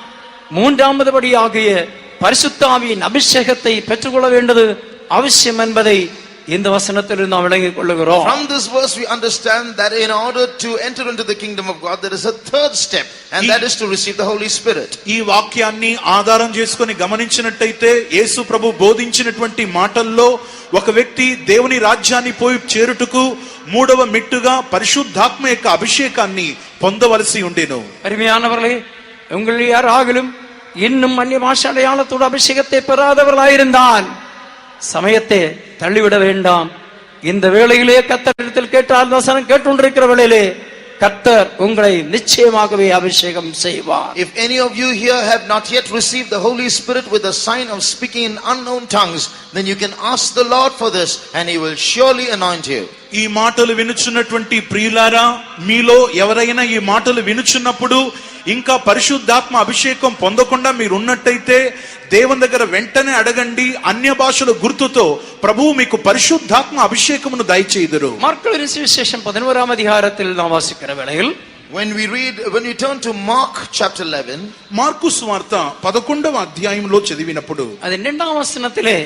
மூன்றாவது படியாகிய பரிசுத்த ஆவியின் அபிஷேகத்தை பெற்றுக்கொள்ள வேண்டியது அவசியம் என்பதை இந்த வசனத்தில் நாம் விளங்கிக் கொள்ளுகிறோம்.
From this verse we understand that in order to enter into the kingdom of God, there is a third step, and that is to receive the Holy Spirit.
ఈ వాక్యాన్ని ఆధారం చేసుకొని గమనించినట్టయితే యేసు ప్రభు బోధించినటువంటి మాటల్లో ఒక వ్యక్తి దేవుని రాజ్యాన్ని పోయి చేరుటకు మూడవ మెట్టుగా పరిశుద్ధాత్మ యొక్క అభిషేకాన్ని పొందవలసి ఉండెను.
அருமையானவர்களே, உங்கள் யாராகிலும் இன்னும் அந்நிய பாஷை அடையாளத்தோடு அபிஷேகத்தை பெறாதவர்களாயிருந்தால் சமயத்தை தள்ளிவிட வேண்டாம். இந்த வேளையிலே கர்த்தரிடத்தில் கேட்டால் வசனம் கேட்டுண்டிருக்கிற வேளையிலே கர்த்தர் உங்களை நிச்சயமாகவே அபிஷேகம் செய்வார்.
If any of you here have not yet received the Holy Spirit with the sign of speaking in unknown tongues, then you can ask the Lord for this, and He will surely anoint you.
ఈ మాటలు వినుచున్నటువంటి ప్రియులారా, మీలో ఎవరైనా ఈ మాటలు వినుచున్నప్పుడు ఇంకా పరిశుద్ధాత్మ అభిషేకం పొందకుండా మీరు ఉన్నట్టయితే దేవుని దగ్గర వెంటనే అడగండి. అన్య భాషల గుర్తుతో ప్రభువు మీకు పరిశుద్ధాత్మ అభిషేకమును దయచేయుదురు.
మార్కు సువిశేషం 11వ அதிகாரத்தில் நாம் வாசிக்கிற வேளையில்
When we turn to Mark chapter 11,
mark సువార్త 11వ అధ్యాయంలో చదివినప్పుడు
அது 2ஆம் வசனத்திலே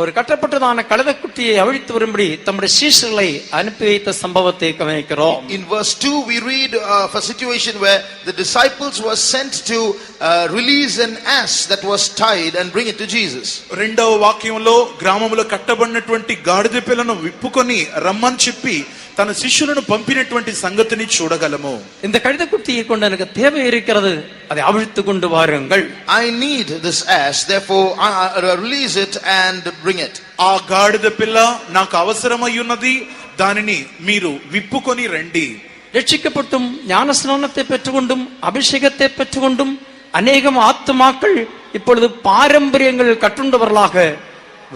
ஒரு கட்டப்பட்டதான கழுதைக்குட்டியை அழித்து வரும்படி தம்முடைய சீஷர்களை அனுப்பி வைத்த சம்பவத்தை கவனிக்கிறோம்.
in verse 2 we read of a situation where the disciples were sent to release an ass that was tied and bring it to Jesus.
రెండవ వాక్యంలో గ్రామములో కట్టబడినటువంటి గాడిద పిల్లను విప్పుకొని రమ్మని చెప్పి తన శిష్యులను పంపినటువంటి సంగతిని చూడగలము.
இந்த கழுதைக்குட்டியை கொண்டு எனக்கு தேவை இருக்கிறது, அதை அவிழ்த்து கொண்டு வாருங்கள்.
I need this ass, therefore release it and bring it.
ఆ గాడిద పిల్ల నాకు అవసరమై ఉన్నది, దానిని మీరు విప్పుకొని రండి.
ரட்சிக்கப்பட்டும் ஞானஸ்நானத்தை பெற்றுக்கொண்டும் அபிஷேகத்தை பெற்றுக்கொண்டும் அநேகம் ஆத்துமாக்கள் இப்பொழுது பாரம்பரியங்கள் கட்டுண்டவர்களாக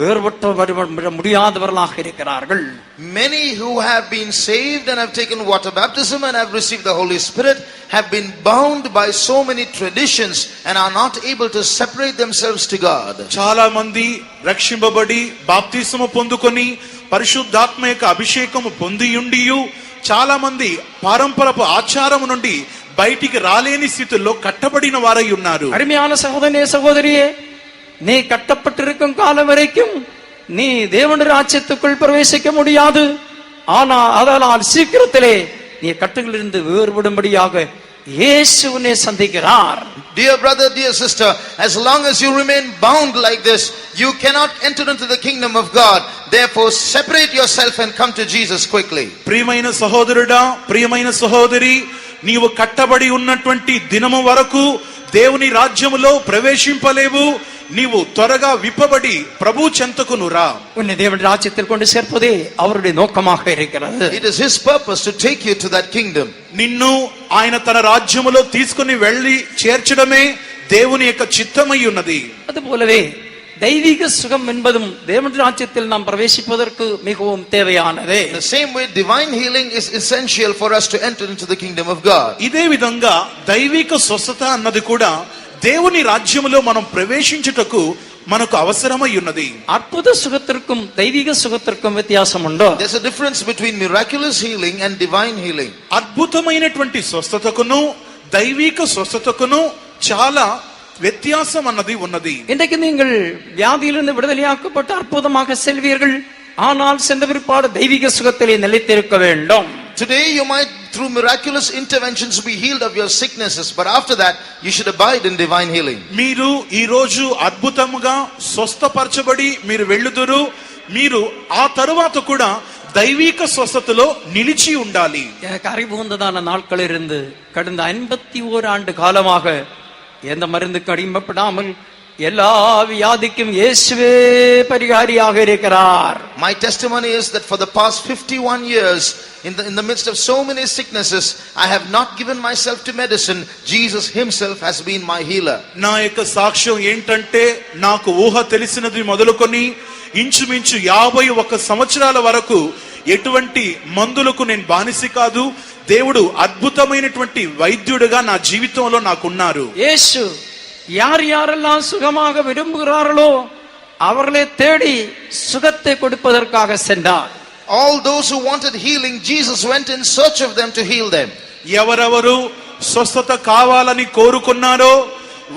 வேறுபட்டு வர முடியாதவர்களாக இருக்கிறார்கள்.
Many who have been saved and have taken water baptism and have received the Holy Spirit have been bound by so many traditions and are not able to separate themselves to God.
చాలా మంది రక్షింపబడి బాప్తిస్మము పొందుకొని పరిశుద్ధాత్మ యొక్క అభిషేకము పొందియుండియు చాలా మంది పారంపరపు ఆచారము నుండి బయటికి రాలేని స్థితిలో కట్టబడిన వారై ఉన్నారు.
அருமையான சகோதரனே சகோதரியே, நீ கட்டப்பட்டிருக்கும் காலம் வரைக்கும் நீ தேவனுடைய ராஜ்யத்துக்குள் பிரவேசிக்க முடியாது. அதனால் சீக்கிரத்திலே நீ கட்டுகளிலிருந்து வேறுபடும்படியாக இயேசு உன்னை சந்திக்கிறார்.
Dear brother, dear sister, as long as you remain bound like this, you cannot enter into the kingdom of God. Therefore, separate yourself and come to Jesus quickly.
ప్రియమైన సహోదరుడా, ప్రియమైన సహోదరి, నీవు కట్టబడి ఉన్నటువంటి దినము వరకు దేవుని రాజ్యములో ప్రవేశింపలేవు. నీవు త్వరగా విప్పబడి ప్రభు చెంతకును రా.
உன்னை தேவனுடைய ராஜ்யத்தில் கொண்டு சேர்ப்பதே அவருடைய நோக்கமாக இருக்கிறது.
It is his purpose to take you to that kingdom.
నిన్ను ఆయన తన రాజ్యములో తీసుకుని వెళ్ళి చేర్చడమే దేవుని యొక్క చిత్తమై ఉన్నది.
அதுபோலவே தெய்வீக சுகம் என்பதும் தேவனுடைய ராஜ்யத்தில் நாம் பிரவேசிப்பதற்கு மிகவும் தேவையானது.
In the same way, divine healing is essential for us to enter into the kingdom of God.
ఇదే విధంగా దైవిక స్వస్థత అన్నది కూడా దేవుని రాజ్యములో మనం ప్రవేశించుటకు మనకు అవసరమై ఉన్నది.
అద్భుత సుఖத்திற்கும் దైవిక సుఖத்திற்கும் వ్యత్యాసం ఉందో?
There's a difference between miraculous healing and divine healing.
అద్భుతమైనటువంటి స్వస్థతకును దైవిక స్వస్థతకును చాలా వ్యత్యాసం అన్నది ఉన్నది.
இன்றைக்கு நீங்கள் வியாதியிலிருந்து விடுதலையாக்கப்பட்டு அற்புதமாக செல்வீர்கள். ஆனால் சென்ற பிற்பாடு தெய்வீக சுகத்திலே நிலைத்திருக்க வேண்டும்.
Today you might through miraculous interventions be healed of your sicknesses, but after that you should abide in divine healing.
మీరు ఈ రోజు అద్భుతముగా స్వస్థపరచబడి మీరు వెళ్ళుదురు. మీరు ఆ తరువాత కూడా దైవిక స్వస్థతలో నిలిచి ఉండాలి.
எனக்கு அறிவுந்ததான நாட்களிலிருந்து கடந்த 51 ஆண்டு காலமாக எந்த மருந்துக்கு அடிமைப்படாமல் எல்லா வியாதிக்கும் இயேசுவே பரிகாரியாக இருக்கிறார்.
My testimony is that for the past 51 years, in the midst of so many sicknesses, I have not given myself to medicine. Jesus himself has been my healer.
నా యొక్క సాక్ష్యం ఏంటంటే నాకు ఊహ తెలిసినది మొదలుకొని ఇంచుమించు 51 సంవత్సరాల వరకు ఎటువంటి మందులకు నేను బానిస కాదు. దేవుడు అద్భుతమైనటువంటి వైద్యుడిగా నా జీవితంలో నాకున్నారు.
యేసు யார் யாரெல்லாம் சுகமாக விரும்புகிறார்களோ அவர்களை தேடி சுகத்தை கொடுப்பதற்காக சென்றார்.
All those who wanted healing, Jesus went in search of them to heal them.
ఎవరెవరు స్వస్థత కావాలని కోరుకున్నారో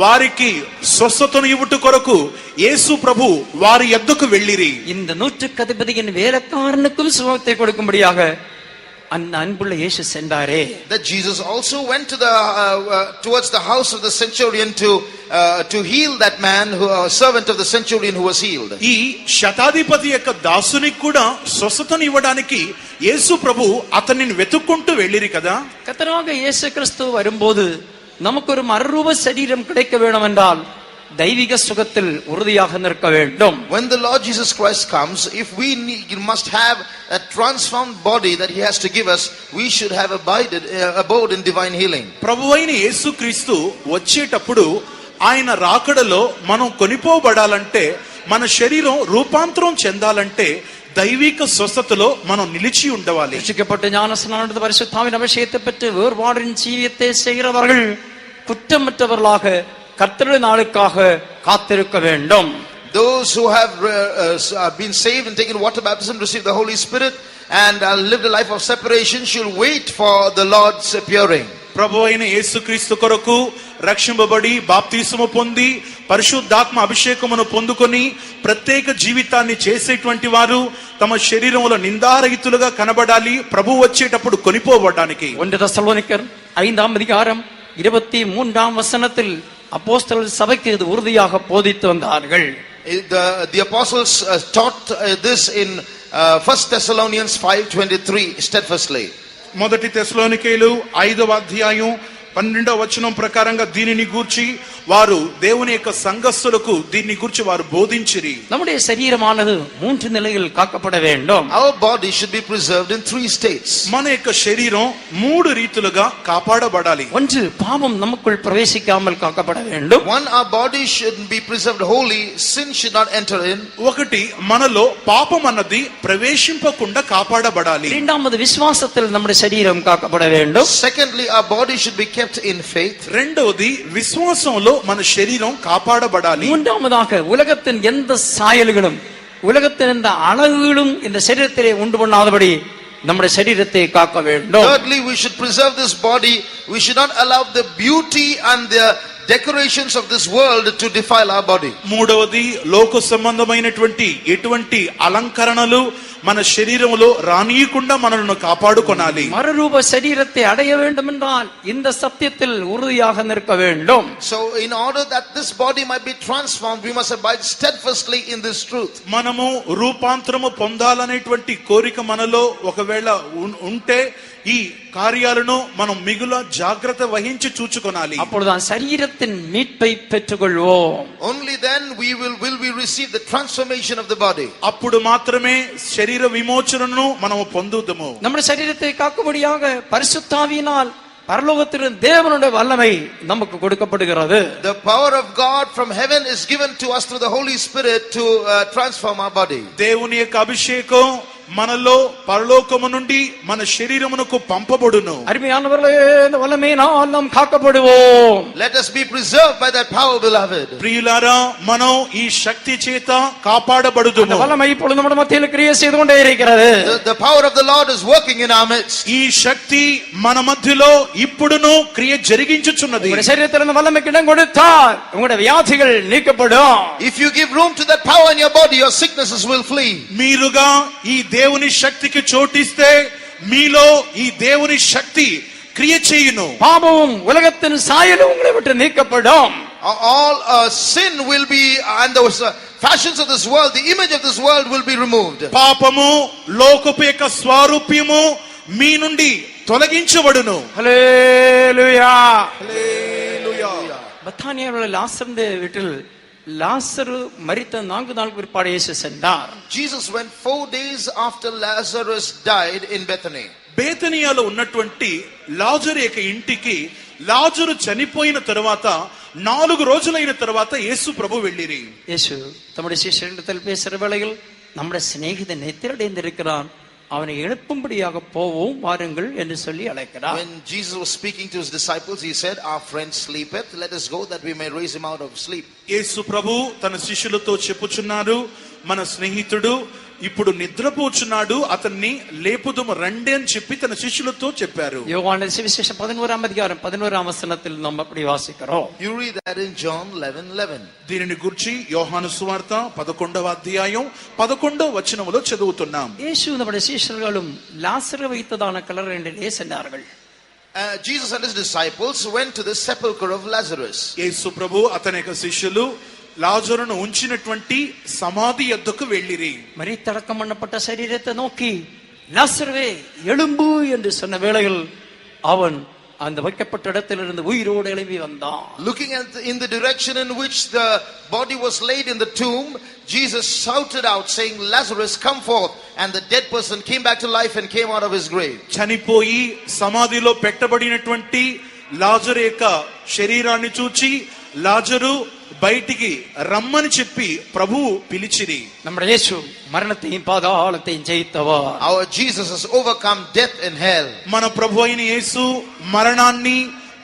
వారికి స్వస్థతను ఇవ్వుట కొరకు యేసు ప్రభు వారి యొద్దకు వెళ్ళిరి.
இந்த நூற்றுக்கு அதிபதியின் வேலைக்காரனுக்கும் சுகத்தை கொடுக்கும்படியாக அன்புள்ள இயேசு சென்றாரே.
That Jesus also went to the towards the house of the centurion to heal that man, who servant of the centurion who was healed.
ఈ శతాధిపతి యొక్క దాసునికి కూడా స్వస్థతను ఇవ్వడానికి యేసు ప్రభు అతనిని వెతుక్కుంటూ వెళ్ళిరి కదా.
கர்த்தராக இயேசு கிறிஸ்து வரும்போது நமக்கு ஒரு மறுரூப சரீரம் கிடைக்க வேண்டும் என்றால் தெய்வீக சுகத்தில் உறுதியாக நிற்க வேண்டும்.
When the Lord Jesus Christ comes, if we must have a transformed body that he has to give us, we should have abode in divine healing.
ప్రభువైన యేసుక్రీస్తు వచ్చేటప్పుడు ఆయన రాకడలో మనం కొనిపోబడాలంటే మన శరీరం రూపాంతరం చెందాలంటే దైవిక స్వస్థతలో మనం నిలిచి ఉండవాలి.
ரட்சிக்கப்பட்ட ஞானஸ்நானத்தை பரிசுத்தாவின் அபிஷேகத்தை பெற்று வேறுபாடின் ஜீவியத்தை செய்கிறவர்கள் குற்றமற்றவர்களாக கர்த்தருடைய நாளுக்காக காத்திருக்க வேண்டும்.
Those who have been saved and taken water baptism, received the Holy Spirit and lived a life of separation should wait for the Lord's appearing.
ప్రభువైన యేసుక్రీస్తు కొరకు రక్షింపబడి బాప్తిస్మము పొంది పరిశుద్ధాత్మ అభిషేకమును పొందుకొని ప్రత్యేక జీవితాన్ని చేసేటువంటి వారు తమ శరీరములో నిందారహితులుగా కనబడాలి ప్రభు వచ్చేటప్పుడు కొనిపోవడానికి.
1 தெசலோனிக்கர் 5ஆம் அதிகாரம் 23ஆம் வசனத்தில் அப்போஸ்தலர் சபைக்கு இது உறுதியாக போதித்து வந்தார்கள்.
The apostles taught this in 1 Thessalonians 5:23 steadfastly.
మొదటి తెస్సలోనికీయులు 5వ అధ్యాయం 12వ వచనం ప్రకారంగా దీనిని గూర్చి వారు దేవుని యొక్క సంఘస్థులకు దీన్ని గూర్చి వారు బోధించిరి.
நம்முடைய శరీరமானது 3 நிலையில் காக்கப்பட வேண்டும்.
Our body should be preserved in 3 states.
మన యొక్క శరీరం 3 రీతులుగా కాపాడబడాలి.
ஒன்று, பாவம் நமக்குள் பிரவேசிக்காமல் காக்கப்பட வேண்டும்.
One, our body should be preserved holy, sin should not enter in.
ఒకటి, మనలో పాపం అన్నది ప్రవేశింపకుండా కాపాడబడాలి.
இரண்டாவது, விசுவாசத்தில் நம்முடைய శరీరం காக்கப்பட வேண்டும்.
Secondly, our body should be kept in faith.
రెండవది, విశ్వాసంలో మన శరీరం కాపాడబడాలి.
மூன்றாவதாக, உலகத்தின் எந்த சாயல்களும் உலகத்தின் எந்த அழகுகளும் இந்த శరీరத்திலே உண்டு பண்ணாதபடி நம்முடைய శరీరத்தை காக்க வேண்டும்.
Thirdly, we should preserve this body. We should not allow the beauty and the decorations of this world to defile our body.
మూడవది, లోక సంబంధమైనటువంటి ఎటువంటి అలంకరణలు మన శరీరంలో రానియకుండా మనల్ని కాపాడుకొనాలి.
மறுரூப శరీరத்தை அடைய வேண்டும் என்றால் இந்த சத்தியத்தில் உறுதியாக நிற்க வேண்டும்.
So in order that this body might be transformed, we must abide steadfastly in this truth.
మనము రూపాంతరము పొందాలనేటువంటి కోరిక మనలో ఒకవేళ ఉంటే ఈ కార్యాలను మనం మిగుల జాగ్రత్త వహించి చూచుకొనాలి.
அப்பொழுதுதான் శరీరத்தின் மீட்பை பெற்றுக்கொள்வோம்.
Only then will we receive the transformation of the body.
అప్పుడు మాత్రమే శరీర విమోచనను మనము పొందుదము.
நம்முடைய శరీరத்தை காக்கும்படியாக பரிசுத்தாவியினால் பரலோகத்திலிருந்து தேவனுடைய வல்லமை நமக்கு கொடுக்கப்படுகிறது.
The power of God from heaven is given to us through the Holy Spirit to transform our body.
దేవుని యొక్క అభిషేకం మనలో పరలోకము నుండి మన శరీరమునకు పంపబడును.
அருமையானவர்களே, இந்த வல்லமையினால் நாம் காக்கப்படுவோம்.
Let us be preserved by that power, beloved.
ప్రియులారా, మనం ఈ శక్తి చేత కాపాడబడుదుము.
அந்த வல்லமை இப்பொழுது நம்முடைய மத்தியில் கிரியை செய்து கொண்டே இருக்கிறது.
The power of the Lord is working in our midst.
ఈ శక్తి మన మధ్యలో ఇప్పుడును క్రియ జరిగించుచున్నది.
உங்களுடைய శరీரத்தில் இந்த வல்லமைக்கு இடம் கொடுத்தால் உங்களுடைய వ్యాధిகள் నీக்கப்படும்.
If you give room to that power in your body, your sicknesses will flee.
మీరుగా ఈ దేవుని శక్తికి చోటిస్తే మీలో ఈ దేవుని శక్తి క్రియ చేయును.
பாவமும் உலகத்தின் சாயலும் உங்களை விட்டு நீக்கப்படும்.
All sin will be, and those fashions of this world, the image of this world will be removed.
పాపము, లోకపు యొక్క స్వరూప్యము మీ నుండి తొలగించబడును.
ஹல்லேலூயா.
హల్లెలూయా.
பத்தானியாவில் லாசருடைய வீட்டில் லாசரு மரித்த 4 நாள் பிற்பாடு இயேசு சென்றார்.
Jesus went 4 days after Lazarus died in Bethany.
బేతనియాలో ఉన్నటువంటి లాజరు యొక్క ఇంటికి లాజరు చనిపోయిన తరువాత 4 రోజులైన తరువాత యేసు ప్రభు వెళ్ళిరి.
இயேசு தம்முடைய சீஷர்களிடத்தில் பேசுகிற வேளையில் நம்முடைய சிநேகிதன் நித்திரடைந்திருக்கிறான், அவனை எழுப்பும்படியாக போவோம் வாருங்கள் என்று சொல்லி அழைக்கிறார்.
When Jesus was speaking to his disciples, he said, our friend sleepeth, let us go that we may raise him out of sleep.
యేసు ప్రభు తన శిష్యులతో చెప్పుచున్నారు, మన స్నేహితుడు ఇప్పుడు నిద్రపోచున్నాడు, అతన్ని లేపుదుము రండి అని చెప్పి తన శిష్యులతో చెప్పారు.
யோவானின் சுவிசேஷம் 11ஆம் அதிகாரம் 11ஆம் வசனத்தில் நாம் அப்படி வாசிக்கிறோம்.
You read that in John 11:11.
దీనిని గురించి యోహాను సువార్త 11వ అధ్యాయం 11వ వచనములో చదువుతున్నాం.
இயேசு நம்முடைய சீஷர்களும் லாசரு வைத்ததான கல்லறையிலே சென்றார்கள்.
Jesus and his disciples went to the sepulchre of Lazarus.
యేసు ప్రభు అతని యొక్క శిష్యులు లాజరును ఉంచినటువంటి సమాధి యొద్దకు వెళ్ళిరి.
மரித்தடக்கம் பண்ணப்பட்ட சரீரத்தை நோக்கி லாசருவே எழும்பு என்று சொன்ன வேளையில் அவன் அந்த வைக்கப்பட்ட இடத்திலிருந்து உயிரோடு எழும்பி வந்தான்.
Looking in the direction in which the body was laid in the tomb, Jesus shouted out saying, Lazarus, come forth. And the dead person came back to life and came out of his grave.
చనిపోయి సమాధిలో పెట్టబడినటువంటి లాజరు యొక్క శరీరాన్ని చూచి లాజరు బయటికి రమ్మని చెప్పి ప్రభువు పిలిచిరి.
நம்முடைய இயேசு மரணத்தையும் பாதாளத்தையும் ஜெயித்தவர்.
Our Jesus has overcome death and hell.
మన ప్రభు అయిన యేసు మరణాన్ని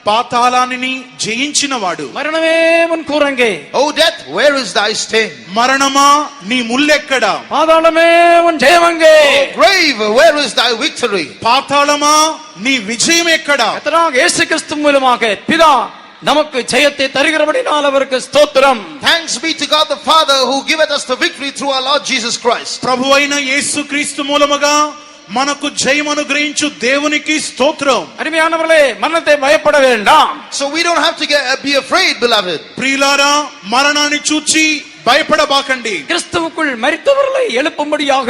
పాతాళాన్ని జయించినవాడు.
மரணமே உன் கூரங்கே,
Oh death, where is thy sting?
మరణమా నీ ముల్లెక్కడ?
பாதாளமே உன் ஜெயமங்கே,
Grave, where is thy victory?
పాతాళమా నీ విజయం ఎక్కడ?
கர்த்தராக இயேசு கிறிஸ்து மூலமாக பிதா நமக்கு ஜெயத்தை தருகிறபடினால் அவருக்கு ஸ்தோத்திரம்.
Thanks be to God the Father who giveth us the victory through our Lord Jesus Christ.
ప్రభు అయిన యేసు క్రీస్తు మూలముగా మనకు జయం అనుగ్రహించు దేవునికి స్తోత్రం.
அருமையானவர்களே, மரணத்தை பயப்பட வேண்டாம்.
So we don't have to be afraid, beloved.
ప్రియులారా, మరణాన్ని చూచి భయపడబాకండి.
கிறிஸ்துவுக்குள் மரித்தவர்களை எழுப்பும்படியாக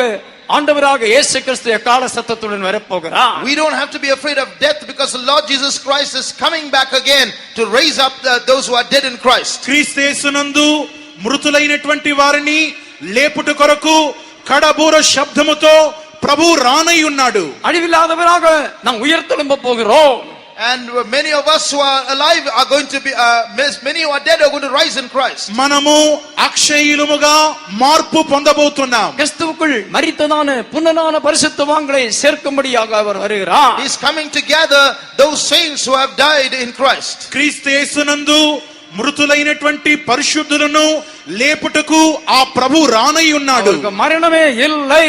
ஆண்டவராக இயேசு கிறிஸ்து எக்கால சத்தத்துடன் வரப்போகிறார்.
We don't have to be afraid of death because the Lord Jesus Christ is coming back again to raise up those who are dead in Christ.
క్రీస్తేసునందు మృతులైనటువంటి వారిని లేపుట కొరకు కడబూర శబ్దముతో ప్రభు రానై ఉన్నాడు.
அழிவில்லாதவராக நாம் உயிர்த்தெழும்ப போகிறோம்.
And many of us who are alive are going to be many who are dead are going to rise in Christ.
మనము అక్షయులముగా మార్పు పొందబోతున్నాం.
கிறிஸ்துவுக்குள் மரித்ததான புன்னனான பரிசுத்தவான்களை சேர்க்கும்படியாக அவர் வருகிறார்.
He is coming to gather those saints who have died in Christ.
క్రీస్తేసునందు మృతులైనటువంటి పరిశుద్ధులను లేపుటకు ఆ ప్రభు రానై ఉన్నాడు.
அவருக்கு மரணமே இல்லை.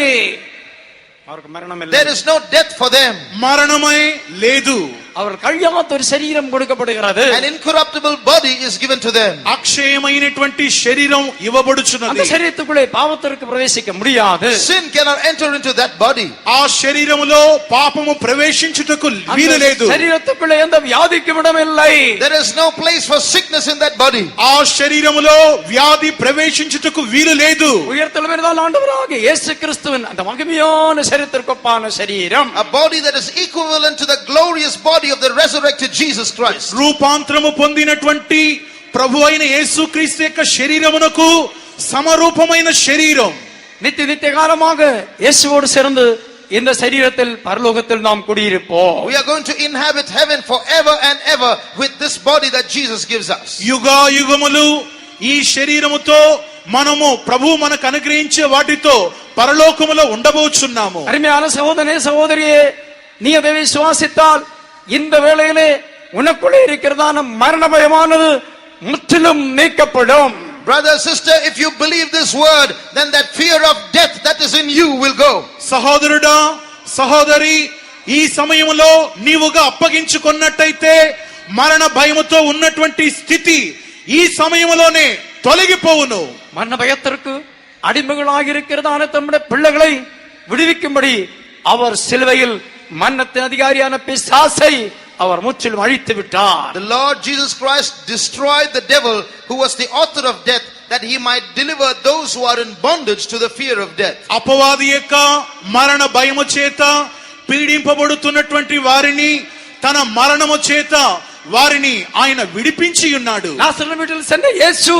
அவருக்கு மரணம் இல்லை.
There is no death for them.
మరణమే లేదు.
அவர் கழியாத ஒரு శరీరం கொடுக்கப்படுகிறது.
An incorruptible body is given to them.
అక్షయమైనటువంటి శరీరం
அந்த
ఇవ్వబడుచున్నది.
శరీరத்துக்குள்ளே పాపத்திற்கு ప్రవేశిக்க முடியாது.
Sin cannot enter into that body.
ఆ శరీరములో పాపము ప్రవేశించుటకు వీలు లేదు.
శరీరத்துக்குள்ளே எந்த வியாதிக்கும் இடமில்லை.
There is no place for sickness in that body.
ఆ శరీరములో వ్యాధి ప్రవేశించుటకు వీలు లేదు.
உயர்த்தெழுந்தால் ஆண்டவராக இயேசு கிறிஸ்துவின் அந்த மகிமையான சரீரத்திற்கொப்பான சரீரம்,
A body that is equivalent to the glorious body of the resurrected Jesus Christ.
రూపాంతరము పొందినటువంటి ప్రభు అయిన యేసుక్రీస్తు యొక్క శరీరమునకు సమరూపమైన శరీరం.
நித்திய காலமாக இயேசுவோடு சேர்ந்து இந்த சரீரத்தில் பரலோகத்தில் நாம் குடியிருப்போம்.
We are going to inhabit heaven forever and ever with this body that Jesus gives us.
యుగాయుగములు ఈ శరీరముతో మనము ప్రభు మనకు అనుగ్రహించే వాటితో పరలోకములో ఉండబోచున్నాము.
அருமையான சகோதரனே சகோதரியே, நீ அதை விசுவாசித்தால் இந்த வேளையிலே உனக்குள்ளே இருக்கிறதான மரண பயமானது முற்றிலும் நீக்கப்படும்.
Brother, sister, if you believe this word, then that fear of death that is in you will go.
సహోదరుడా సహోదరి, ఈ సమయంలో నీవుగా అప్పగించుకున్నట్టయితే మరణ భయముతో ఉన్నటువంటి స్థితి ఈ సమయంలోనే తొలగిపోవును.
மரண பயத்திற்கு அடிமைகளாக இருக்கிறதான தம்முடைய பிள்ளைகளை விடுவிக்கும்படி அவர் சிலுவையில் மரணத்தின் அதிகாரியான பிசாசை அவர் முற்றிலும் அழித்து விட்டார்.
The Lord Jesus Christ destroyed the devil who was the author of death, that he might deliver those who are in bondage to the fear of death.
అపవాది యొక్క మరణ భయము చేత పీడింపబడుతున్నటువంటి వారిని తన మరణము చేత వారిని ఆయన విడిపించి ఉన్నాడు.
நாசரேத் வீட்டில் சென்ற இயேசு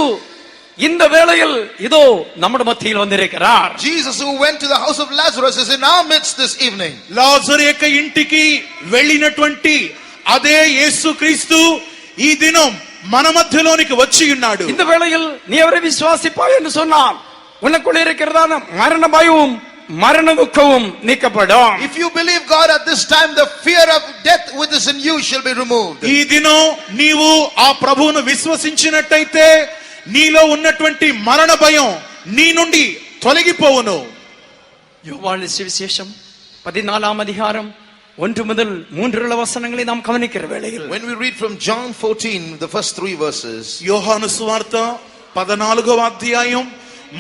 இந்த வேளையில் இதோ நம்முடைய மத்தியில் வந்திருக்கிறார்.
Jesus, who went to the house of Lazarus, is in our midst this evening.
లాజరు యొక్క ఇంటికి వెళ్ళినటువంటి అదే యేసుక్రీస్తు ఈ దినం మన మధ్యలోనికి వచ్చి ఉన్నాడు.
இந்த வேளையில் நீ அவரை விசுவாசிப்பாய் என்று சொன்னால் உனக்குள்ளே இருக்கிறதான மரண பயமும் மரண துக்கமும் நீக்கப்படும்.
If you believe God at this time, the fear of death which is in you shall be removed.
ఈ దినం నీవు ఆ ప్రభువును విశ్వసించినట్టయితే నీలో ఉన్నటువంటి మరణ భయం నీ నుండి తొలగిపోవును.
யோவான் சுவிசேஷம் 14ஆம் அதிகாரம் 1 முதல் 3 வசனங்களை நாம் கவனிக்கிற வேளையில்,
When we read from John 14, the first 3 verses,
యోహాను సువార్త 14వ అధ్యాయం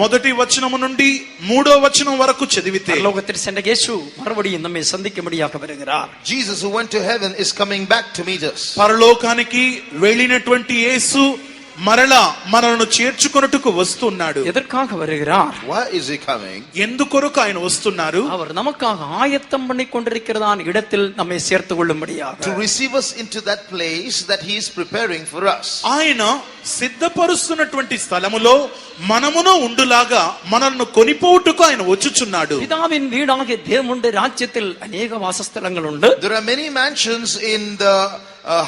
మొదటి వచనము నుండి 3వ వచనం వరకు చదివితే,
பரலோகத்தில் சென்ற இயேசு மறுபடியும் நம்மை சந்திக்கும்படியாக வருகிறார்.
Jesus, who went to heaven, is coming back to meet us.
పరలోకానికి వెళ్ళినటువంటి యేసు మరలా మనలను చేర్చుకొనుటకు వస్తున్నాడు.
எதற்காக வருகிறார்?
Why is he coming?
ఎందుకొరకు ఆయన వస్తున్నారు?
அவர் நமக்காக ஆயத்தம் பண்ணி கொண்டிருக்கிறதான இடத்தில் நம்மை சேர்த்துக் கொள்ளும்படியாக,
To receive us into that place that he is preparing for us.
ఆయన సిద్ధపరుస్తున్నటువంటి స్థలములో మనమును ఉండులాగా మనల్ని కొనిపోవుటకు ఆయన వచ్చుచున్నాడు.
பிதாவின் வீடாகிய தேவனுடைய ராஜ்யத்தில் அநேக வாசஸ்தலங்கள் உண்டு.
There are many mansions in the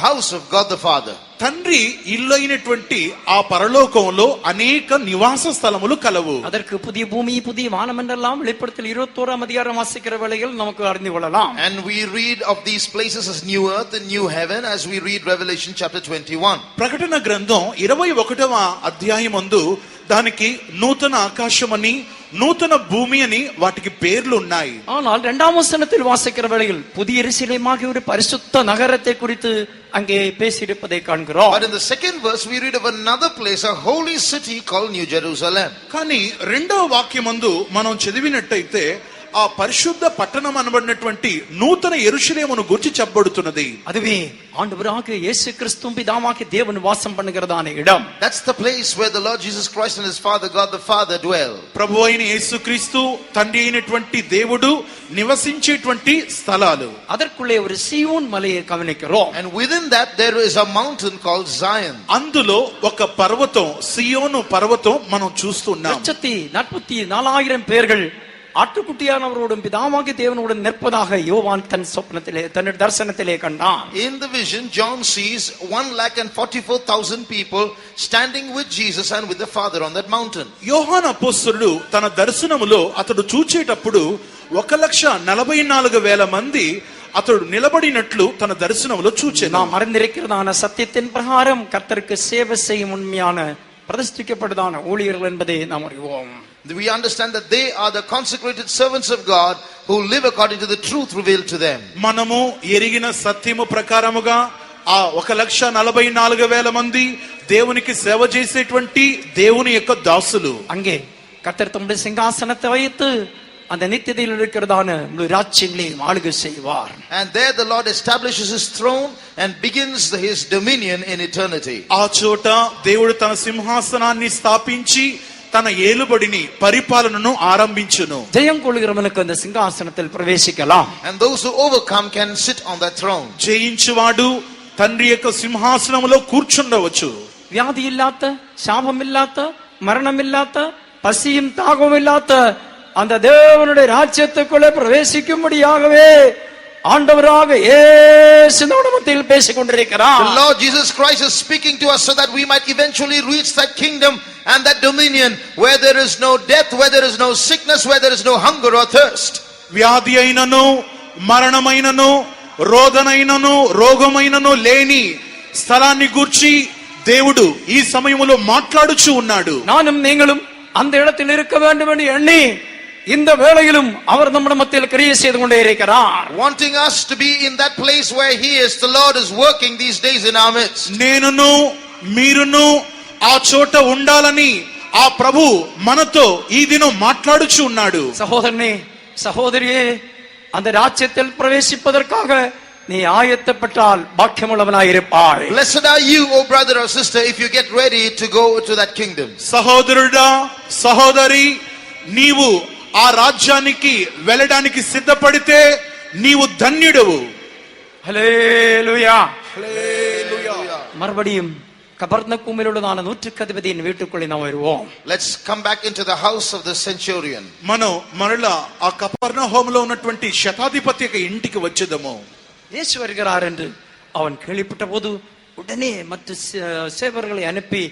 house of God the Father.
తండ్రి ఇల్లైనటువంటి ఆ పరలోకంలో అనేక నివాస స్థలములు కలవు.
அதற்கு புதிய பூமி புதிய வானம் என்றெல்லாம் வெளிப்படுத்தல் 21ஆம் அதிகாரம் வாசிக்கிற வேளையில் நமக்கு அறிந்து கொள்ளலாம்.
And we read of these places as new earth and new heaven as we read Revelation chapter 21.
ప్రకటన గ్రంథం 21వ అధ్యాయమందు దానికి నూతన ఆకాశమని నూతన భూమి అని వాటికి పేర్లు ఉన్నాయి.
ஆனால் இரண்டாம் வசனத்தில் வாசிக்கிற வேளையில் புதிய எருசலேமாகிய ஒரு பரிசுத்த நகரத்தை குறித்து அங்கே பேசியிருப்பதை காண்கிறோம்.
But in the second verse we read of another place, a holy city called New Jerusalem.
కానీ రెండవ వాక్యమందు మనం చదివినట్టయితే ఆ పరిశుద్ధ పట్టణం అనబడినటువంటి నూతన యెరూషలేమును గురించి చెప్పబడుతున్నది.
அதுவே ஆண்டவராகிய இயேசு கிறிஸ்துவும் பிதாவாகிய தேவன் வாசம் பண்ணுகிறதான இடம்.
That's the place where the Lord Jesus Christ and his Father, God the Father, dwell.
ప్రభు అయిన యేసుక్రీస్తు తండ్రి అయినటువంటి దేవుడు నివసించేటువంటి స్థలాలు.
அதற்குள்ளே ஒரு சீயோன் மலையை கவனிக்கிறோம்.
And within that there is a mountain called Zion.
అందులో ఒక పర్వతం, సియోను పర్వతం మనం చూస్తున్నాం.
144,000 பேர்கள் ஆட்டுக்குட்டியானவரோடும் பிதாவாகிய தேவனோடும் நிற்பதாக யோவான் தன் சொப்பனத்திலே தன் தரிசனத்திலே கண்டான்.
In the vision, John sees 144,000 people standing with Jesus and with the Father on that mountain.
యోహాను అపోస్తలుడు తన దర్శనములో అతడు చూచేటప్పుడు 144,000 మంది అతడు నిలబడినట్లు తన దర్శనములో చూచెను.
நாம் அறிந்திருக்கிறதான சத்தியத்தின் பிரகாரம் கர்த்தருக்கு சேவை செய்யும் உண்மையான பிரதிஷ்டிக்கப்பட்டதான ஊழியர்கள் என்பதை நாம் அறிவோம்.
We understand that they are the consecrated servants of God who live according to the truth revealed to them.
మనము ఎరిగిన సత్యము ప్రకారముగా ఆ 144,000 మంది దేవునికి సేవ చేసేటువంటి దేవుని యొక్క దాసులు.
அங்கே கர்த்தர் தம்முடைய சிங்காசனத்தை வைத்து அந்த நித்தியத்தில் இருக்கிறதான முழு ராஜ்யங்களையும் ஆளுகை செய்வார்.
And there the Lord establishes his throne and begins his dominion in eternity.
ఆ చోట దేవుడు తన సింహాసనాన్ని స్థాపించి తన ఏలుబడిని పరిపాలనను ఆరంభించును.
ஜெயம் கொள்கிறவனுக்கு அந்த சிங்காசனத்தில் பிரவேசிக்கலாம்.
And those who overcome can sit on that throne.
జయించువాడు తండ్రి యొక్క సింహాసనములో కూర్చుండవచ్చు.
வியாதி இல்லாத, சாபம் இல்லாத, மரணம் இல்லாத, பசியும் தாகமும் இல்லாத அந்த தேவனுடைய ராஜ்யத்துக்குள்ளே பிரவேசிக்கும்படியாகவே ஆண்டவராக இயேசு நாமத்தில் பேசிக் கொண்டிருக்கிறார்.
The Lord Jesus Christ is speaking to us so that we might eventually reach that kingdom and that dominion where there is no death, where there is no sickness, where there is no hunger or thirst.
వ్యాధి అయినను మరణమైనను రోదనైనను రోగమైనను లేని స్థలాన్ని గూర్చి దేవుడు ఈ సమయములో మాట్లాడుచూ ఉన్నాడు.
நானும் நீங்களும் அந்த இடத்தில் இருக்க வேண்டும் என்று எண்ணி இந்த வேளையிலும் அவர் நம்முடைய மத்தியில் கிரியை செய்து கொண்டே இருக்கிறார்.
Wanting us to be in that place where he is, the Lord is working these days in our midst.
నేనును మీరును ఆ చోట ఉండాలని ఆ ప్రభు మనతో ఈ దినం మాట్లాడుచూ ఉన్నాడు.
சகோதரனே, சகோதரியே, அந்த ராஜ்யத்தில் பிரவேசிப்பதற்காக நீ ஆயத்தப்பட்டால் பாக்கியமுள்ளவனாயிருப்பாய்.
Blessed are you, O brother or sister, if you get ready to go to that kingdom.
సహోదరుడా, సహోదరి, నీవు ఆ రాజ్యానికి వెళ్ళడానికి సిద్ధపడితే నీవు ధన్యుడవు.
ஹல்லேலூயா.
హల్లెలూయా.
மறுபடியும் கபர்நகூமிலுள்ளதான நூற்றுக்கதிபதியின் வீட்டுக்குள்ளே நாம் வருவோம்.
Let's come back into the house of the centurion.
మనం మరలా ఆ కపర్నహూములో ఉన్నటువంటి శతాధిపతి యొక్క ఇంటికి వచ్చేదము.
இயேசு வருகிறார் என்று அவன் கேள்விப்பட்ட போது உடனே மற்ற சேவர்களை அனுப்பி,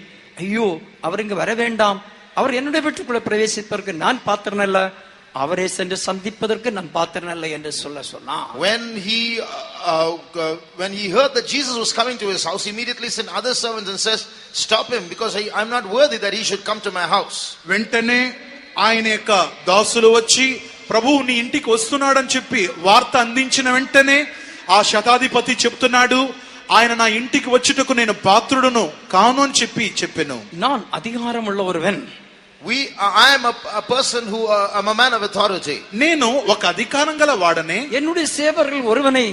ஐயோ அவர் இங்கு வர வேண்டாம், அவர் என்னுடைய வீட்டுக்குள்ள பிரவேசிப்பதற்கு நான் பாத்திரன் அல்ல, அவரே சென்று சந்திப்பதற்கு நான் பாத்திரன் அல்ல என்று சொன்னான்.
When he heard that Jesus was coming to his house, he immediately sent other servants and says, stop him, because I'm not worthy that he should come to my house.
వెంటనే ఆయన యొక్క దాసులు వచ్చి ప్రభువు నీ ఇంటికి వస్తున్నాడని చెప్పి వార్త అందించిన వెంటనే ఆ శతాధిపతి చెప్తున్నాడు, ఆయన నా ఇంటికి వచ్చుటకు నేను పాత్రుడును కాను అని చెప్పెను.
நான் அதிகாரம் உள்ள ஒருவன்.
I am a person who I'm a man of authority.
నేను ఒక అధికారం గల వాడనే.
என்னுடைய சேவர்கள் ஒருவனை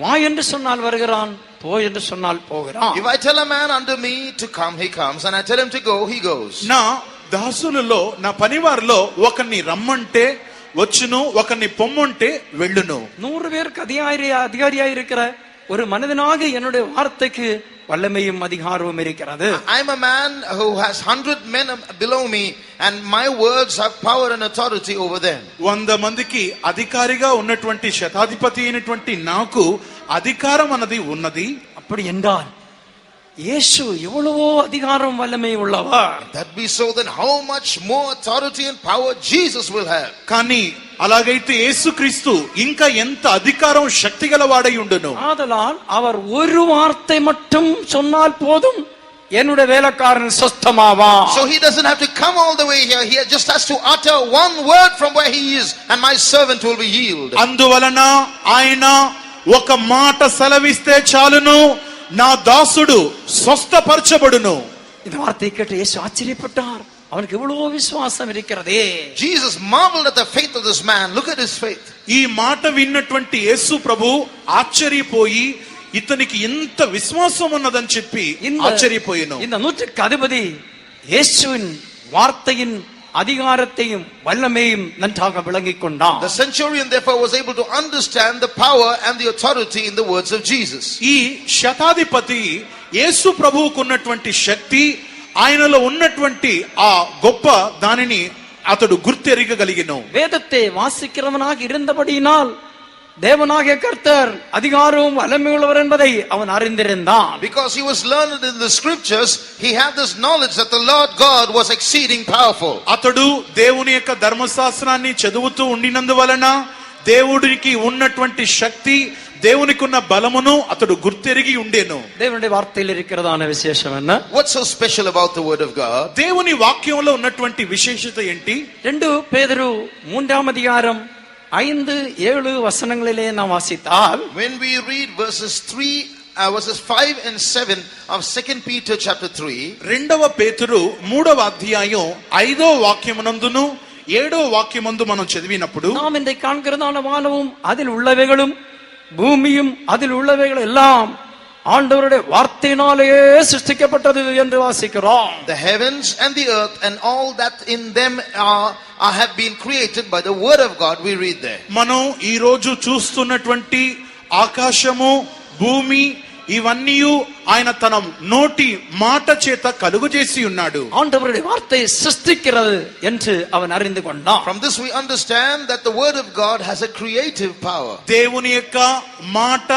வா என்று சொன்னால் வருகிறான், போ என்று சொன்னால் போகிறான்.
If I tell a man under me to come, he comes, and I tell him to go, he goes.
నా దాసులలో నా పనివారిలో ఒకరిని రమ్మంటే వచ్చును, ఒకరిని పొమ్మంటే వెళ్ళును.
100 பேருக்கு அதிகாரியா இருக்கிற ஒரு மனிதனாக என்னுடைய வார்த்தைக்கு வல்லமையும் அதிகாரமும் இருக்கிறது.
I am a man who has 100 men below me, and my words have power and authority over them.
100 మందికి అధికారిగా ఉన్నటువంటి శతాధిపతి అయినటువంటి నాకు అధికారం అన్నది ఉన్నది.
அப்படி என்றால் இயேசு எவ்வளவோ அதிகாரம் வல்லமை உள்ளவர்.
That be so, then how much more authority and power Jesus will have.
కానీ అలాగైతే యేసుక్రీస్తు ఇంకా ఎంత అధికారం శక్తి గలవాడై ఉండును.
ஆதலால் அவர் ஒரு வார்த்தை மட்டும் சொன்னால் போதும், என்னுடைய வேலைக்காரன் சொஸ்தமாவான்.
So he doesn't have to come all the way here. He just has to utter one word from where he is, and my servant will be healed.
అందువలన ఆయన ఒక మాట సెలవిస్తే చాలును, నా దాసుడు స్వస్థపరచబడును.
இந்த வார்த்தை கேட்டு இயேசு ஆச்சரியப்பட்டார். அவனுக்கு இவ்வளவு விசுவாசம் இருக்கிறதே.
Jesus marveled at the faith of this man. Look at his faith.
ఈ మాట విన్నటువంటి యేసు ప్రభు ఆశ్చర్యపోయి ఇతనికి ఎంత విశ్వాసం ఉన్నదని చెప్పి ఆశ్చర్యపోయాను.
இந்த நூற்றுக்கு அதிபதி இயேசுவின் வார்த்தையின் அதிகாரத்தையும் வல்லமையும் நன்றாக விளங்கிக் கொண்டான்.
The centurion therefore was able to understand the power and the authority in the words of Jesus.
ఈ శతాధిపతి యేసు ప్రభువుకు ఉన్నటువంటి శక్తి, ఆయనలో ఉన్నటువంటి ఆ గొప్ప దానిని అతడు గుర్తెరగగలిగిను.
வேதத்தை வாசிக்கிறவனாக இருந்தபடியினால் தேவனாகிய கர்த்தர் அதிகாரமும் வல்லமையுள்ளவர் என்பதை அவன் அறிந்திருந்தான்.
Because he was learned in the scriptures, he had this knowledge that the Lord God was exceeding powerful.
అతడు దేవుని యొక్క ధర్మశాస్త్రాన్ని చదువుతూ ఉండినందువలన దేవుడికి ఉన్నటువంటి శక్తి, దేవునికి ఉన్న బలమును అతడు గుర్తెరిగి ఉండేను.
தேவனுடைய வார்த்தையில் இருக்கிறதான விசேஷம் என்ன?
What's so special about the word of God?
దేవుని వాక్యంలో ఉన్నటువంటి విశేషత ఏంటి?
2 பேதுரு 3ஆம் அதிகாரம் 5-7 வசனங்களிலே நாம் வாசித்தால்,
When we read verses 5 and 7 of 2 Peter chapter 3,
రెండవ పేతురు 3వ అధ్యాయం 5వ వాక్యమునందును 7వ వాక్యమందు మనం చదివినప్పుడు,
நாம் இன்றை காண்கிறதான வானமும் அதில் உள்ளவைகளும் பூமியும் அதில் உள்ளவைகள் எல்லாம் ஆண்டவருடைய வார்த்தையினாலேயே சிருஷ்டிக்கப்பட்டது என்று வாசிக்கிறோம்.
the heavens and the earth and all that in them have been created by the word of God, we read there.
మనం ఈ రోజు చూస్తున్నటువంటి ఆకాశము, భూమి ఇవన్నీ ఆయన తన నోటి మాట చేత కలుగు చేసి ఉన్నాడు.
ஆண்டவருடைய வார்த்தை சிருஷ்டிக்கிறது என்று அவன் அறிந்து கொண்டான்.
From this we understand that the word of God has a creative power.
దేవుని యొక్క మాట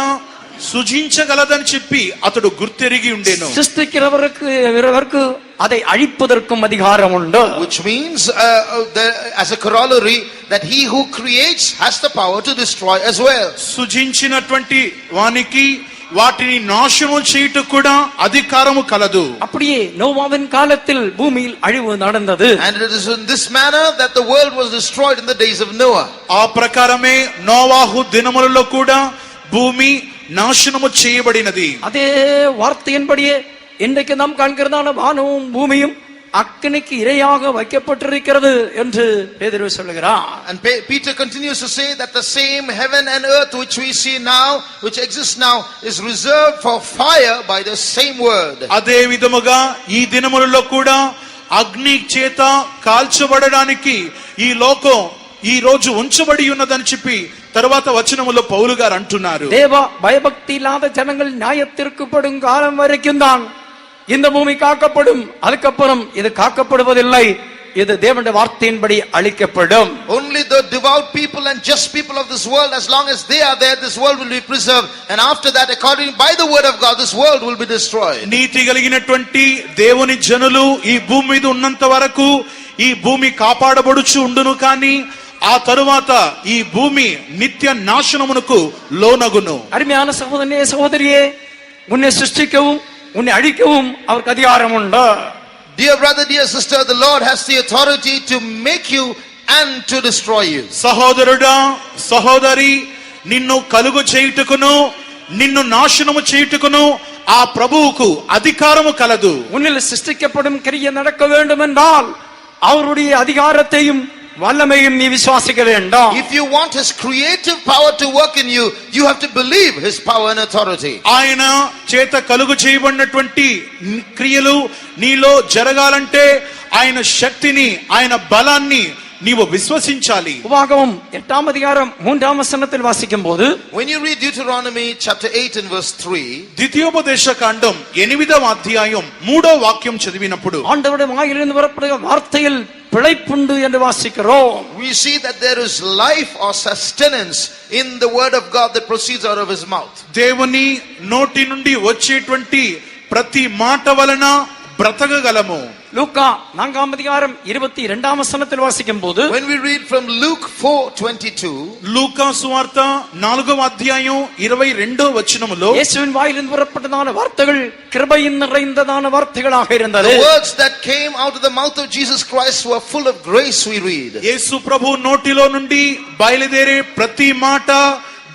సృజించగలదని చెప్పి అతడు గుర్తెరిగి ఉండేను.
சிருஷ்டிக்கிறவருக்கு அதை அழிப்பதற்கும் அதிகாரம் உண்டு.
Which means as a corollary that he who creates has the power to destroy as well.
సృజించినటువంటి వానికి వాటిని నాశనం చేయుట కూడా అధికారము కలదు.
அப்படியே நோவாவின் காலத்தில் பூமியில் அழிவு நடந்தது.
And it is in this manner that the world was destroyed in the days of Noah.
ఆ ప్రకారమే నోవాహు దినములలో కూడా భూమి నాశనము చేయబడినది.
அதே வார்த்தையின்படியே இன்றைக்கு நாம் காண்கிறதான வானமும் பூமியும் அக்கினிக்கு இரையாக வைக்கப்பட்டிருக்கிறது என்று பேதுரு சொல்லுகிறார்.
And Peter continues to say that the same heaven and earth which we see now, which exists now, is reserved for fire by the same word.
అదే విధముగా ఈ దినములలో కూడా అగ్ని చేత కాల్చబడడానికి ఈ లోకం ఈ రోజు ఉంచబడి ఉన్నదని చెప్పి తరువాత వచనములో పౌలు గారు అంటున్నారు.
தேவ பயபக்தி இல்லாத ஜனங்கள் நியாயத்திற்குப்படும் காலம் வரைக்கும் தான் இந்த பூமி காக்கப்படும். அதுக்கப்புறம் இது காக்கப்படுவதில்லை. இது தேவனுடைய வார்த்தையின்படி அழிக்கப்படும்.
Only the devout people and just people of this world, as long as they are there, this world will be preserved, and after that, according by the word of God, this world will be destroyed.
నీతి కలిగినటువంటి దేవుని జనులు ఈ భూమి మీద ఉన్నంత వరకు ఈ భూమి కాపాడబడుచు ఉండును, కానీ ఆ తరువాత ఈ భూమి నిత్య నాశనమునకు లోనగును.
அருமையான சகோதரனே சகோதரியே, உன்னை சிருஷ்டிக்கவும் உன்னை அழிக்கவும் அவருக்கு அதிகாரம் உண்டு.
Dear brother, dear sister, the Lord has the authority to make you and to destroy you.
సహోదరుడా సహోదరి, నిన్ను కలుగు చేయుటకును నిన్ను నాశనము చేయుటకును ఆ ప్రభువుకు అధికారము కలదు.
உன்னில் சிருஷ்டிக்கப்படும் கிரியை நடக்க வேண்டும் என்றால் அவருடைய அதிகாரத்தையும் வல்லமையும் நீ விசுவாசிக்க வேண்டும்.
If you want his creative power to work in you, you have to believe his power and authority.
ఆయన చేత కలుగు చేయబడినటువంటి క్రియలు నీలో జరగాలంటే ఆయన శక్తిని, ఆయన బలాన్ని నీవు విశ్వసించాలి.
உபாகமம் 8ஆம் அதிகாரம் 3ஆம் வசனத்தில் வாசிக்கும் போது,
When you read Deuteronomy chapter 8 and verse 3,
ద్వితీయోపదేశ కాండం 8వ అధ్యాయం 3వ వాక్యం చదివినప్పుడు,
ஆண்டவருடைய வாயிலிருந்து வரப்படுகிற வார்த்தையில் பிழைப்புண்டு என்று வாசிக்கிறோம்.
we see that there is life or sustenance in the word of God that proceeds out of his mouth.
దేవుని నోటి నుండి వచ్చేటువంటి ప్రతి మాట వలన బ్రతకగలము.
லூக்கா 4ஆம் அதிகாரம் 22ஆம் வசனத்தில் வாசிக்கும் போது,
When we read from Luke 4:22,
లూకా సువార్త 4వ అధ్యాయం 22వ వచనములో,
இயேசுவின் வாயிலிருந்து வரப்பட்டதான வார்த்தைகள் கிருபையின் நிறைந்ததான வார்த்தைகளாக இருந்தது.
the words that came out of the mouth of Jesus Christ were full of grace, we read.
యేసు ప్రభు నోటిలో నుండి బయలుదేరే ప్రతి మాట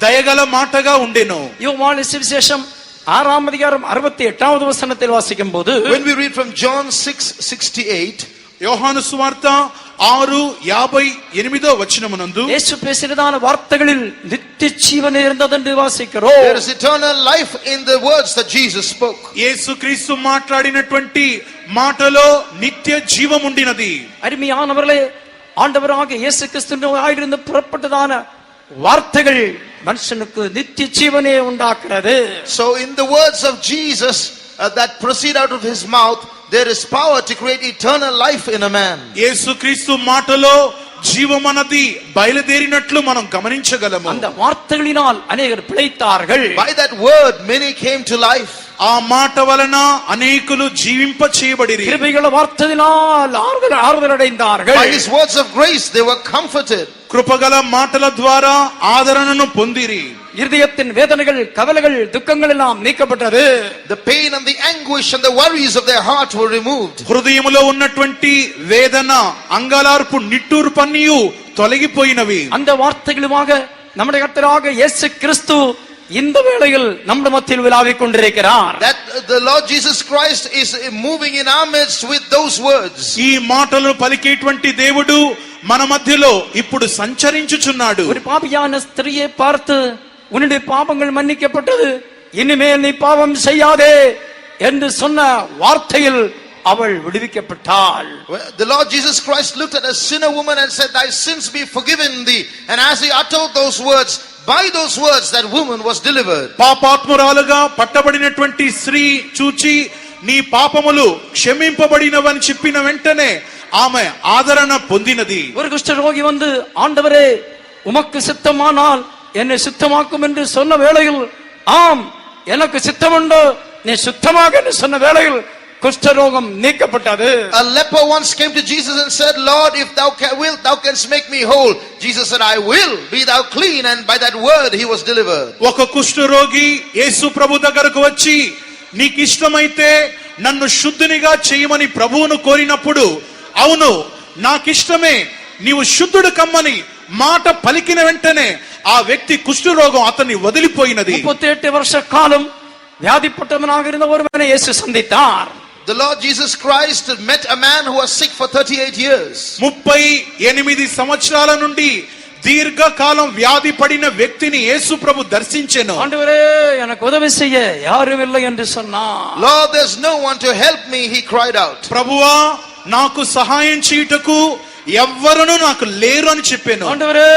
దయగల మాటగా ఉండెను.
யோவான் சுவிசேஷம் 6ஆம் அதிகாரம் 68வது வசனத்தில் வாசிக்கும் போது,
When we read from John 6:68,
యోహాను సువార్త 6:58
இயேசு பேசினதான வார்த்தைகளில் நித்திய ஜீவன் இருந்தது என்று வாசிக்கிறோம்.
There is eternal life in the words that Jesus spoke.
యేసుక్రీస్తు మాట్లాడినటువంటి మాటలో నిత్య జీవం ఉండినది.
அருமையானவர்களே, ஆண்டவராக இயேசு கிறிஸ்துவிலிருந்து புறப்பட்டதான வார்த்தைகள் மனுஷனுக்கு நித்திய ஜீவனை உண்டாக்குறது.
So in the words of Jesus that proceed out of his mouth, there is power to create eternal life in a man.
యేసుక్రీస్తు మాటలో జీవమన్నది బయలుదేరినట్లు మనం గమనించగలము.
அந்த வார்த்தைகளினால் அநேகர் பிழைத்தார்கள்.
By that word many came to life.
ఆ మాట వలన అనేకులు జీవింప చేయబడిరి.
கிருபைಗಳ வார்த்தையினால் ஆறுதல் அடைந்தார்கள்.
By his words of grace they were comforted.
కృపగల మాటల ద్వారా ఆదరణను పొందిరి.
இருதயத்தின் வேதனைகள், கவலைகள், துக்கங்கள் எல்லாம் நீக்கப்பட்டது.
The pain and the anguish and the worries of their heart were removed.
హృదయములో ఉన్నటువంటి వేదన, అంగలార్పు, నిట్టూర్పన్నియు తొలగిపోయినవి.
அந்த வார்த்தைகளுமாக நம்முடைய கர்த்தராக இயேசு கிறிஸ்து இந்த வேளையில் நம்முடைய மத்தியில் விலாவிக் கொண்டிருக்கிறார்.
That the Lord Jesus Christ is moving in our midst with those words.
ఈ మాటలను పలికేటువంటి దేవుడు మన మధ్యలో ఇప్పుడు సంచరించుచున్నాడు.
ஒரு பாவியான ஸ்திரியை பார்த்து, உன்னுடைய பாவங்கள் மன்னிக்கப்பட்டது, இனிமேல் நீ பாவம் செய்யாதே என்று சொன்ன வார்த்தையில் அவள் விடுவிக்கப்பட்டாள்.
The Lord Jesus Christ looked at a sinner woman and said, thy sins be forgiven thee. And as he uttered those words, by those words that woman was delivered.
పాపాత్మురాలుగా పట్టబడినటువంటి స్త్రీ చూచి నీ పాపములు క్షమింపబడినవని చెప్పిన వెంటనే ఆమె ఆదరణ పొందినది.
ஒரு குஷ்டரோகி வந்து, ஆண்டவரே உமக்கு சித்தமானால் என்னை சுத்தமாக்கும் என்று சொன்ன வேளையில், ஆம் எனக்கு சித்தமுண்டு நீ சுத்தமாக என்று சொன்ன வேளையில் குஷ்டரோகம் நீக்கப்பட்டது.
A leper once came to Jesus and said, Lord, if thou wilt, thou canst make me whole. Jesus said, I will, be thou clean. And by that word he was delivered.
ఒక కుష్ఠరోగి యేసు ప్రభు దగ్గరకు వచ్చి, నీకు ఇష్టమైతే నన్ను శుద్ధునిగా చేయమని ప్రభువును కోరినప్పుడు, అవును నాకిష్టమే నీవు శుద్ధుడు కమ్మని మాట పలికిన వెంటనే ఆ వ్యక్తి కుష్ఠరోగం అతన్ని వదిలిపోయినది.
38 வருஷ காலம் வியாதிப்பட்டவனாக இருந்த ஒருவனை இயேசு சந்தித்தார்.
The Lord Jesus Christ met a man who was sick for 38 years.
38 సంవత్సరాల నుండి దీర్ఘకాలం వ్యాధి పడిన వ్యక్తిని యేసు ప్రభు దర్శించెను.
ஆண்டவரே எனக்கு உதவி செய்ய யாரும் இல்லை என்று சொன்னார்.
Lord, there's no one to help me, he cried out.
ప్రభువా నాకు సహాయం చేయుటకు ఎవ్వరును నాకు లేరు అని చెప్పాను.
ஆண்டவரே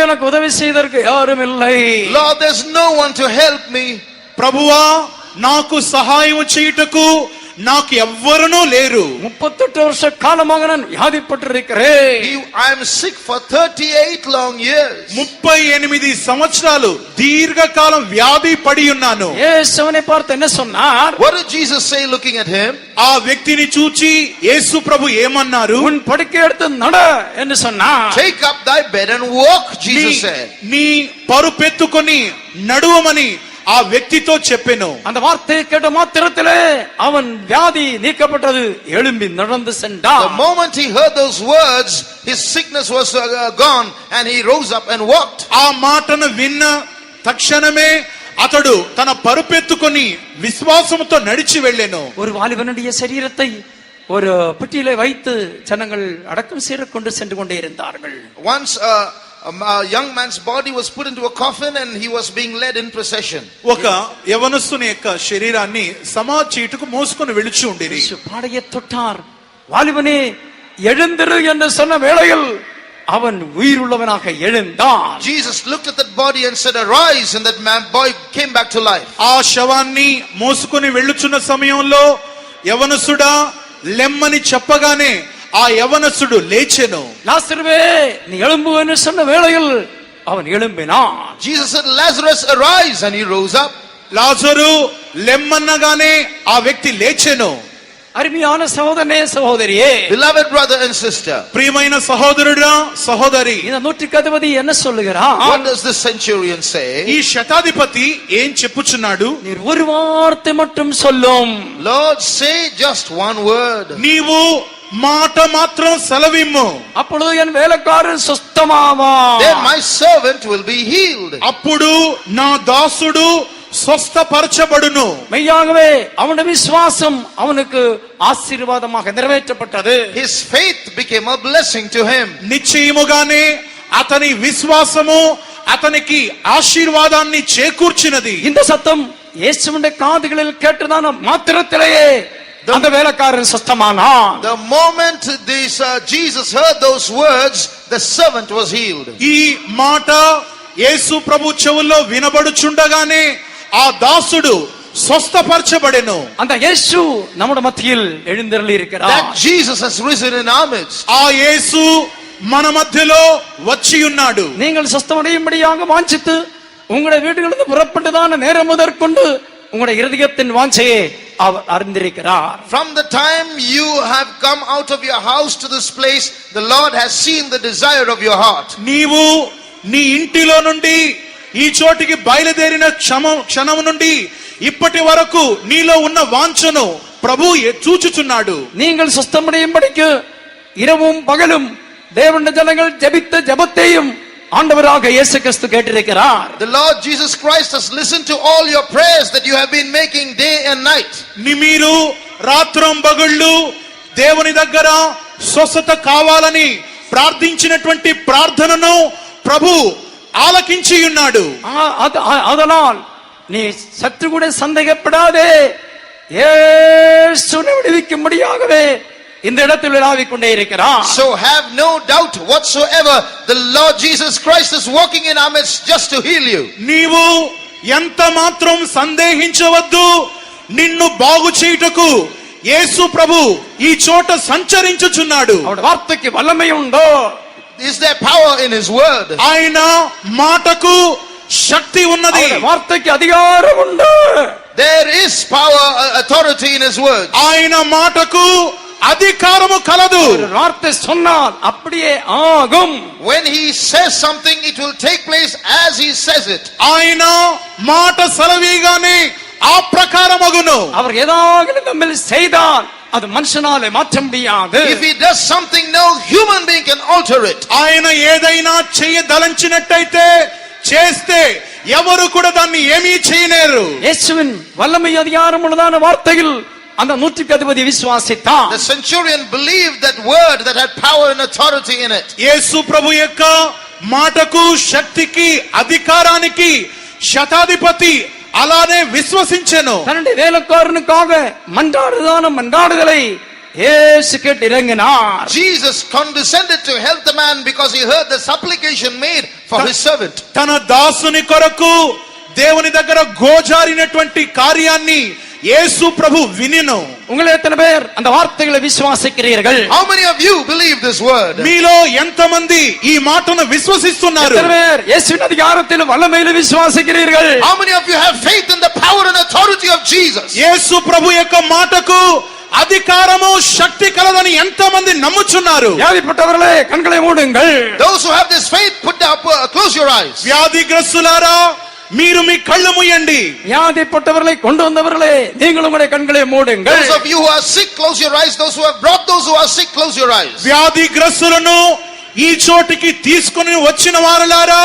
எனக்கு உதவி செய்ததற்கு யாரும் இல்லை.
Lord, there's no one to help me.
ప్రభువా నాకు సహాయం చేయుటకు నాకు ఎవ్వరునూ లేరు.
38 வருஷ காலமாக நான் வியாதிப்பட்டிருக்கிறேன்.
I am sick for 38 long years.
38 సంవత్సరాలు దీర్ఘకాలం వ్యాధి పడి ఉన్నాను.
இயேசுவை பார்த்து என்ன சொன்னார்?
What did Jesus say looking at him?
ఆ వ్యక్తిని చూచి యేసు ప్రభు ఏమన్నారు?
உன் படுக்கை எடுத்து நட என்று சொன்னார்.
Take up thy bed and walk, Jesus said.
నీ పరుపెత్తుకొని నడువమని ఆ వ్యక్తితో చెప్పెను.
அந்த வார்த்தையை கேட்ட மாத்திரத்திலே அவன் வியாதி நீக்கப்பட்டது, எழும்பி நடந்து சென்றான்.
The moment he heard those words, his sickness was gone and he rose up and walked.
ఆ మాటను విన్న తక్షణమే అతడు తన పరుపెత్తుకొని విశ్వాసముతో నడిచి వెళ్ళెను.
ஒரு வாலிபனுடைய சரீரத்தை ஒரு பெட்டியிலே வைத்து ஜனங்கள் அடக்கம் செய்து கொண்டு சென்று கொண்டே இருந்தார்கள்.
Once a young man's body was put into a coffin and he was being led in procession.
ఒక యవనస్తుని యొక్క శరీరాన్ని సమాధి చేయుటకు మోసుకొని వెళుచు ఉండిరి.
பாடையை தொட்டார். வாலிபனே எழுந்திரு என்று சொன்ன வேளையில் அவன் உயிருள்ளவனாக எழுந்தான்.
Jesus looked at that body and said, arise, and that man boy came back to life.
ఆ శవాన్ని మోసుకొని వెళ్ళుచున్న సమయంలో యవనస్తుడా లెమ్మని చెప్పగానే ఆ యవనస్తుడు లేచెను.
లాசருவே நீ எழும்பு என்று சொன்ன வேளையில் அவன் எழும்பினான்.
Jesus said, Lazarus, arise, and he rose up.
లాజరు లెమ్మన్నగానే ఆ వ్యక్తి లేచెను.
அருமையான சகோதரனே சகோதரியே,
Beloved brother and sister,
ప్రియమైన సహోదరుడా సహోదరి,
இந்த நூற்றுக்கு அதிபதி என்ன சொல்லுகிறான்?
what does the centurion say?
ఈ శతాధిపతి ఏం చెప్పుచున్నాడు?
நீர் ஒரு வார்த்தை மட்டும் சொல்லும்.
Lord, say just one word.
నీవు మాట మాత్రం సెలవిమ్ము,
அப்பொழுது என் வேலைக்காரன் சுத்தமாவான்.
Then my servant will be healed.
అప్పుడు నా దాసుడు స్వస్థపరచబడును.
மெய்யாகவே அவனுடைய விசுவாசம் அவனுக்கு ஆசீர்வாதமாக நிறைவேற்றப்பட்டது.
His faith became a blessing to him.
నిశ్చయముగానే అతని విశ్వాసము అతనికి ఆశీర్వాదాన్ని చేకూర్చినది.
இந்த சத்தம் இயேசுவின் காதுகளில் கேட்டதான மாத்திரத்திலேயே அந்த வேலைக்காரன் சுத்தமானான்.
The moment Jesus heard those words, the servant was healed.
ఈ మాట యేసు ప్రభు చెవుల్లో వినబడుచుండగానే ఆ దాసుడు స్వస్థపరచబడెను.
அந்த இயேசு நம்முடைய மத்தியில் எழுந்தருளி இருக்கிறார்.
That Jesus has risen in our midst.
ఆ యేసు మన మధ్యలో వచ్చి ఉన్నాడు.
நீங்கள் சுத்தமடையும்படியாக வாஞ்சித்து உங்களுடைய வீடுகளிலிருந்து புறப்பட்டதான நேரம் முதற்கொண்டு உங்களுடைய இருதயத்தின் வாஞ்சையை அவர் அறிந்திருக்கிறார்.
From the time you have come out of your house to this place, the Lord has seen the desire of your heart.
నీవు నీ ఇంటిలో నుండి ఈ చోటికి బయలుదేరిన క్షణం నుండి ఇప్పటి వరకు నీలో ఉన్న వాంఛను ప్రభు చూచుచున్నాడు.
நீங்கள் சுத்தமடையும்படிக்கு இரவும் பகலும் தேவனுடைய ஜனங்கள் ஜெபித்த ஜெபத்தையும் ஆண்டவராக இயேசு கிறிஸ்து கேட்டிருக்கிறார்.
The Lord Jesus Christ has listened to all your prayers that you have been making day and night.
మీరు రాత్రం పగళ్ళు దేవుని దగ్గర స్వస్థత కావాలని ప్రార్థించినటువంటి ప్రార్థనను ప్రభు ఆలకించి ఉన్నాడు.
அதனால் நீ சற்று கூட சந்தேகப்படாதே, இயேசுவை விடுவிக்கும்படியாகவே இந்த இடத்தில் விளையாடிக் கொண்டே இருக்கிறார்.
So have no doubt whatsoever, the Lord Jesus Christ is walking in our midst just to heal you.
నీవు ఎంత మాత్రం సందేహించవద్దు, నిన్ను బాగు చేయుటకు యేసు ప్రభు ఈ చోట సంచరించుచున్నాడు.
அவருடைய வார்த்தைக்கு வல்லமை உண்டோ?
Is there power in his word?
ఆయన మాటకు శక్తి ఉన్నది.
அவருடைய வார்த்தைக்கு அதிகாரம் உண்டு.
There is power, authority in his word.
ఆయన మాటకు అధికారము కలదు.
வார்த்தை சொன்னால் அப்படியே ஆகும்.
When he says something, it will take place as he says it.
ఆయన మాట సెలవీగానే ఆ ప్రకారమగును.
அவர் ஏதாவது நம்மில் செய்தால் அது மனுஷனாலே மாற்ற முடியாது.
If he does something, no human being can alter it.
ఆయన ఏదైనా చేయదలంచినట్టయితే చేస్తే ఎవరు కూడా దాన్ని ఏమీ చేయలేరు.
இயேசுவின் வல்லமை அதிகாரம் உள்ளதான வார்த்தையில் அந்த 100க்கு அதிபதி விசுவாசித்தான்.
The centurion believed that word that had power and authority in it.
యేసు ప్రభు యొక్క మాటకు శక్తికి అధికారానికి శతాధిపతి అలానే విశ్వసించెను.
தன்னுடைய வேலைக்காரனுக்காக மன்றாடுதலை இயேசு கேட்டு இறங்கினார்.
Jesus condescended to help the man because he heard the supplication made for his servant.
తన దాసుని కొరకు దేవుని దగ్గర గోజారినటువంటి కార్యాన్ని యేసు ప్రభు వినెను.
உங்களை எத்தனை பேர் அந்த வார்த்தைகளை விசுவாசிக்கிறீர்கள்?
How many of you believe this word?
మీలో ఎంతమంది ఈ మాటను విశ్వసిస్తున్నారు?
எத்தனை பேர் இயேசுவின் அதிகாரத்திலும் வல்லமையிலும் விசுவாசிக்கிறீர்கள்?
How many of you have faith in the power and authority of Jesus?
యేసు ప్రభు యొక్క మాటకు అధికారము శక్తి కలదని ఎంతమంది నమ్ముచున్నారు?
வியாதிப்பட்டவர்களே கண்களை மூடுங்கள்.
Those who have this faith, close your eyes.
వ్యాధిగ్రస్తులారా మీరు మీ కళ్ళు మూయండి.
வியாதிப்பட்டவர்களை கொண்டு வந்தவர்களே நீங்கள் உங்களுடைய கண்களை மூடுங்கள்.
Those of you who are sick, close your eyes. Those who have brought those who are sick, close your eyes.
వ్యాధిగ్రస్తులను ఈ చోటికి తీసుకొని వచ్చిన వారలారా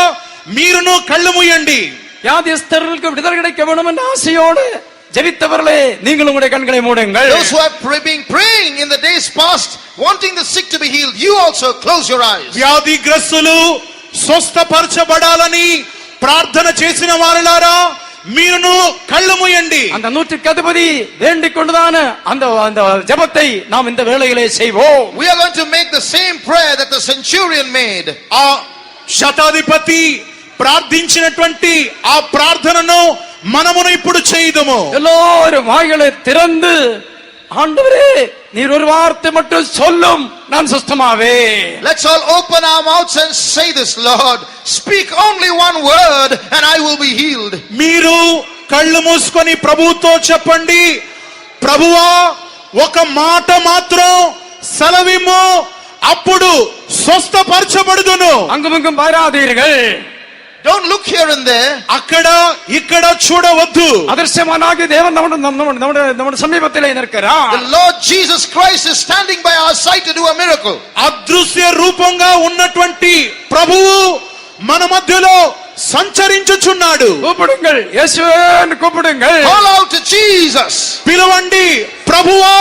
మీరును కళ్ళు మూయండి.
வியாதிஸ்தர்களுக்கு விடுதலை கிடைக்க வேண்டும் என்ற ஆசையோடு ஜெபித்தவர்களே நீங்கள் உங்களுடைய கண்களை மூடுங்கள்.
Those who have been praying in the days past, wanting the sick to be healed, you also close your eyes.
వ్యాధిగ్రస్తులు స్వస్థపరచబడాలని ప్రార్థన చేసిన వారలారా మీరును కళ్ళు మూయండి.
அந்த 100க்கு அதிபதி வேண்டிக் கொண்டுதான அந்த ஜெபத்தை நாம் இந்த வேளையிலே செய்வோம்.
We are going to make the same prayer that the centurion made.
ఆ శతాధిపతి ప్రార్థించినటువంటి ఆ ప్రార్థనను మనమును ఇప్పుడు చేయుదము.
எல்லாரும் வாய்களை திறந்து ஆண்டவரே நீர் ஒரு வார்த்தை மட்டும் சொல்லும் நான் சுத்தமாவே.
Let's all open our mouths and say this, Lord, speak only one word and I will be healed.
మీరు కళ్ళు మూసుకొని ప్రభువుతో చెప్పండి, ప్రభువా ఒక మాట మాత్రం సెలవిమ్ము, అప్పుడు స్వస్థపరచబడుదును.
அங்குமிங்கும் பாராதீர்கள்.
Don't look here and there.
అక్కడ ఇక్కడ చూడవద్దు.
అదృశ్యమానాగి దేవుడు നമ്മുടെ సమీపத்திலே నిற்கிறார்.
The Lord Jesus Christ is standing by our side to do a miracle.
అదృశ్య రూపంగా ఉన్నటువంటి ప్రభువు మన మధ్యలో సంచరించుచున్నాడు.
கூப்பிடுங்கள், இயேசுவேன்னு கூப்பிடுங்கள்.
Call out to Jesus.
పిలవండి, ప్రభువా.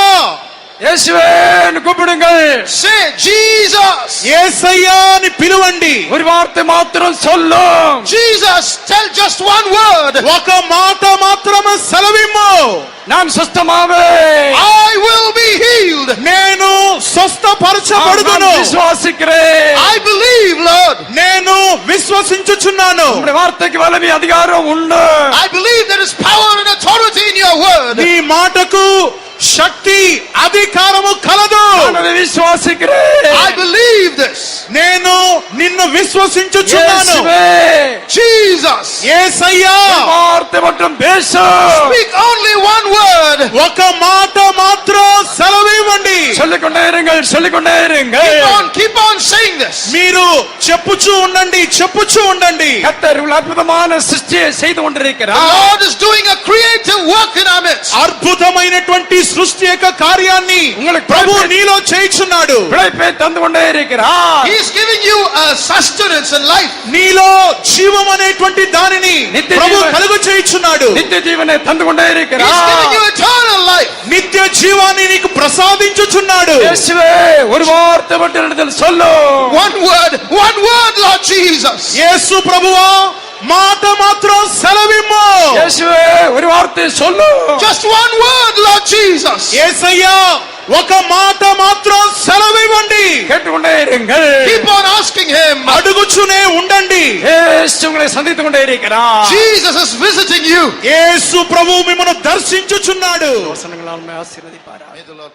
இயேசுவேன்னு கூப்பிடுங்கள்.
Say, Jesus.
యేసయ్యా అని పిలవండి.
ஒரு வார்த்தை மாத்திரம் சொல்லும்.
Jesus, tell just one word.
ఒక మాట మాత్రమే సెలవిమ్ము.
நான் சுஸ்தமாவே,
I will be healed.
నేను స్వస్థపరచబడుదును.
நான் விசுவாசிக்கிறேன்.
I believe, Lord.
నేను విశ్వసించుచున్నాను.
உம்முடைய வார்த்தைக்கு வல்லமை அதிகாரம் உண்டு.
I believe there is power and authority in your word.
నీ మాటకు శక్తి అధికారము కలదు.
நான் அதை விசுவாசிக்கிறேன்.
I believe this.
నేను నిన్ను విశ్వసించుచున్నాను.
இயேசுவே,
Jesus.
యేసయ్యా,
ஒரு வார்த்தை மட்டும் பேசு.
Speak only one word.
ఒక మాట మాత్రం సెలవివ్వండి.
சொல்லிக்கொண்டே இருங்கள், சொல்லிக்கொண்டே இருங்கள்.
Keep on saying this.
మీరు చెప్పుచూ ఉండండి, చెప్పుచూ ఉండండి.
கர்த்தர் ஒரு அற்புதமான சிருஷ்டியை செய்து
The
கொண்டிருக்கிறார்.
Lord is doing a creative work in our midst.
అద్భుతమైనటువంటి సృష్టి యొక్క కార్యాన్ని
உங்களுக்கு
ప్రభు నీలో చేయుచున్నాడు.
பிழைப்பை தந்து கொண்டே இருக்கிறார்.
He is giving you a sustenance and life.
నీలో జీవం అనేటువంటి దానిని
నిత్య
ప్రభు
జీవం.
కలుగ చేయుచున్నాడు.
நித்திய ஜீவனை தந்து கொண்டே
He is giving
இருக்கிறார்.
you eternal life.
నిత్య జీవాన్ని నీకు ప్రసాదించుచున్నాడు.
இயேசுவே, ஒரு வார்த்தை மட்டும் என்னிடத்தில் சொல்லு.
One word, Lord Jesus.
యేసు ప్రభువా, మాట మాత్రం సెలవిమ్ము.
இயேசுவே, ஒரு வார்த்தை சொல்லு.
Just one word, Lord Jesus.
యేసయ్యా, ఒక మాట మాత్రం సెలవివ్వండి.
கேட்டுக்கொண்டே இருங்கள்.
Keep on asking Him.
అడుగుచునే ఉండండి.
இயேசு உங்களை சந்தித்துக் கொண்டே இருக்கிறார்.
Jesus is visiting you.
యేసు ప్రభు మిమ్మల్ని దర్శించుచున్నాడు.
வசனங்களால் ஆசீர்வதிப்பார்.
May the Lord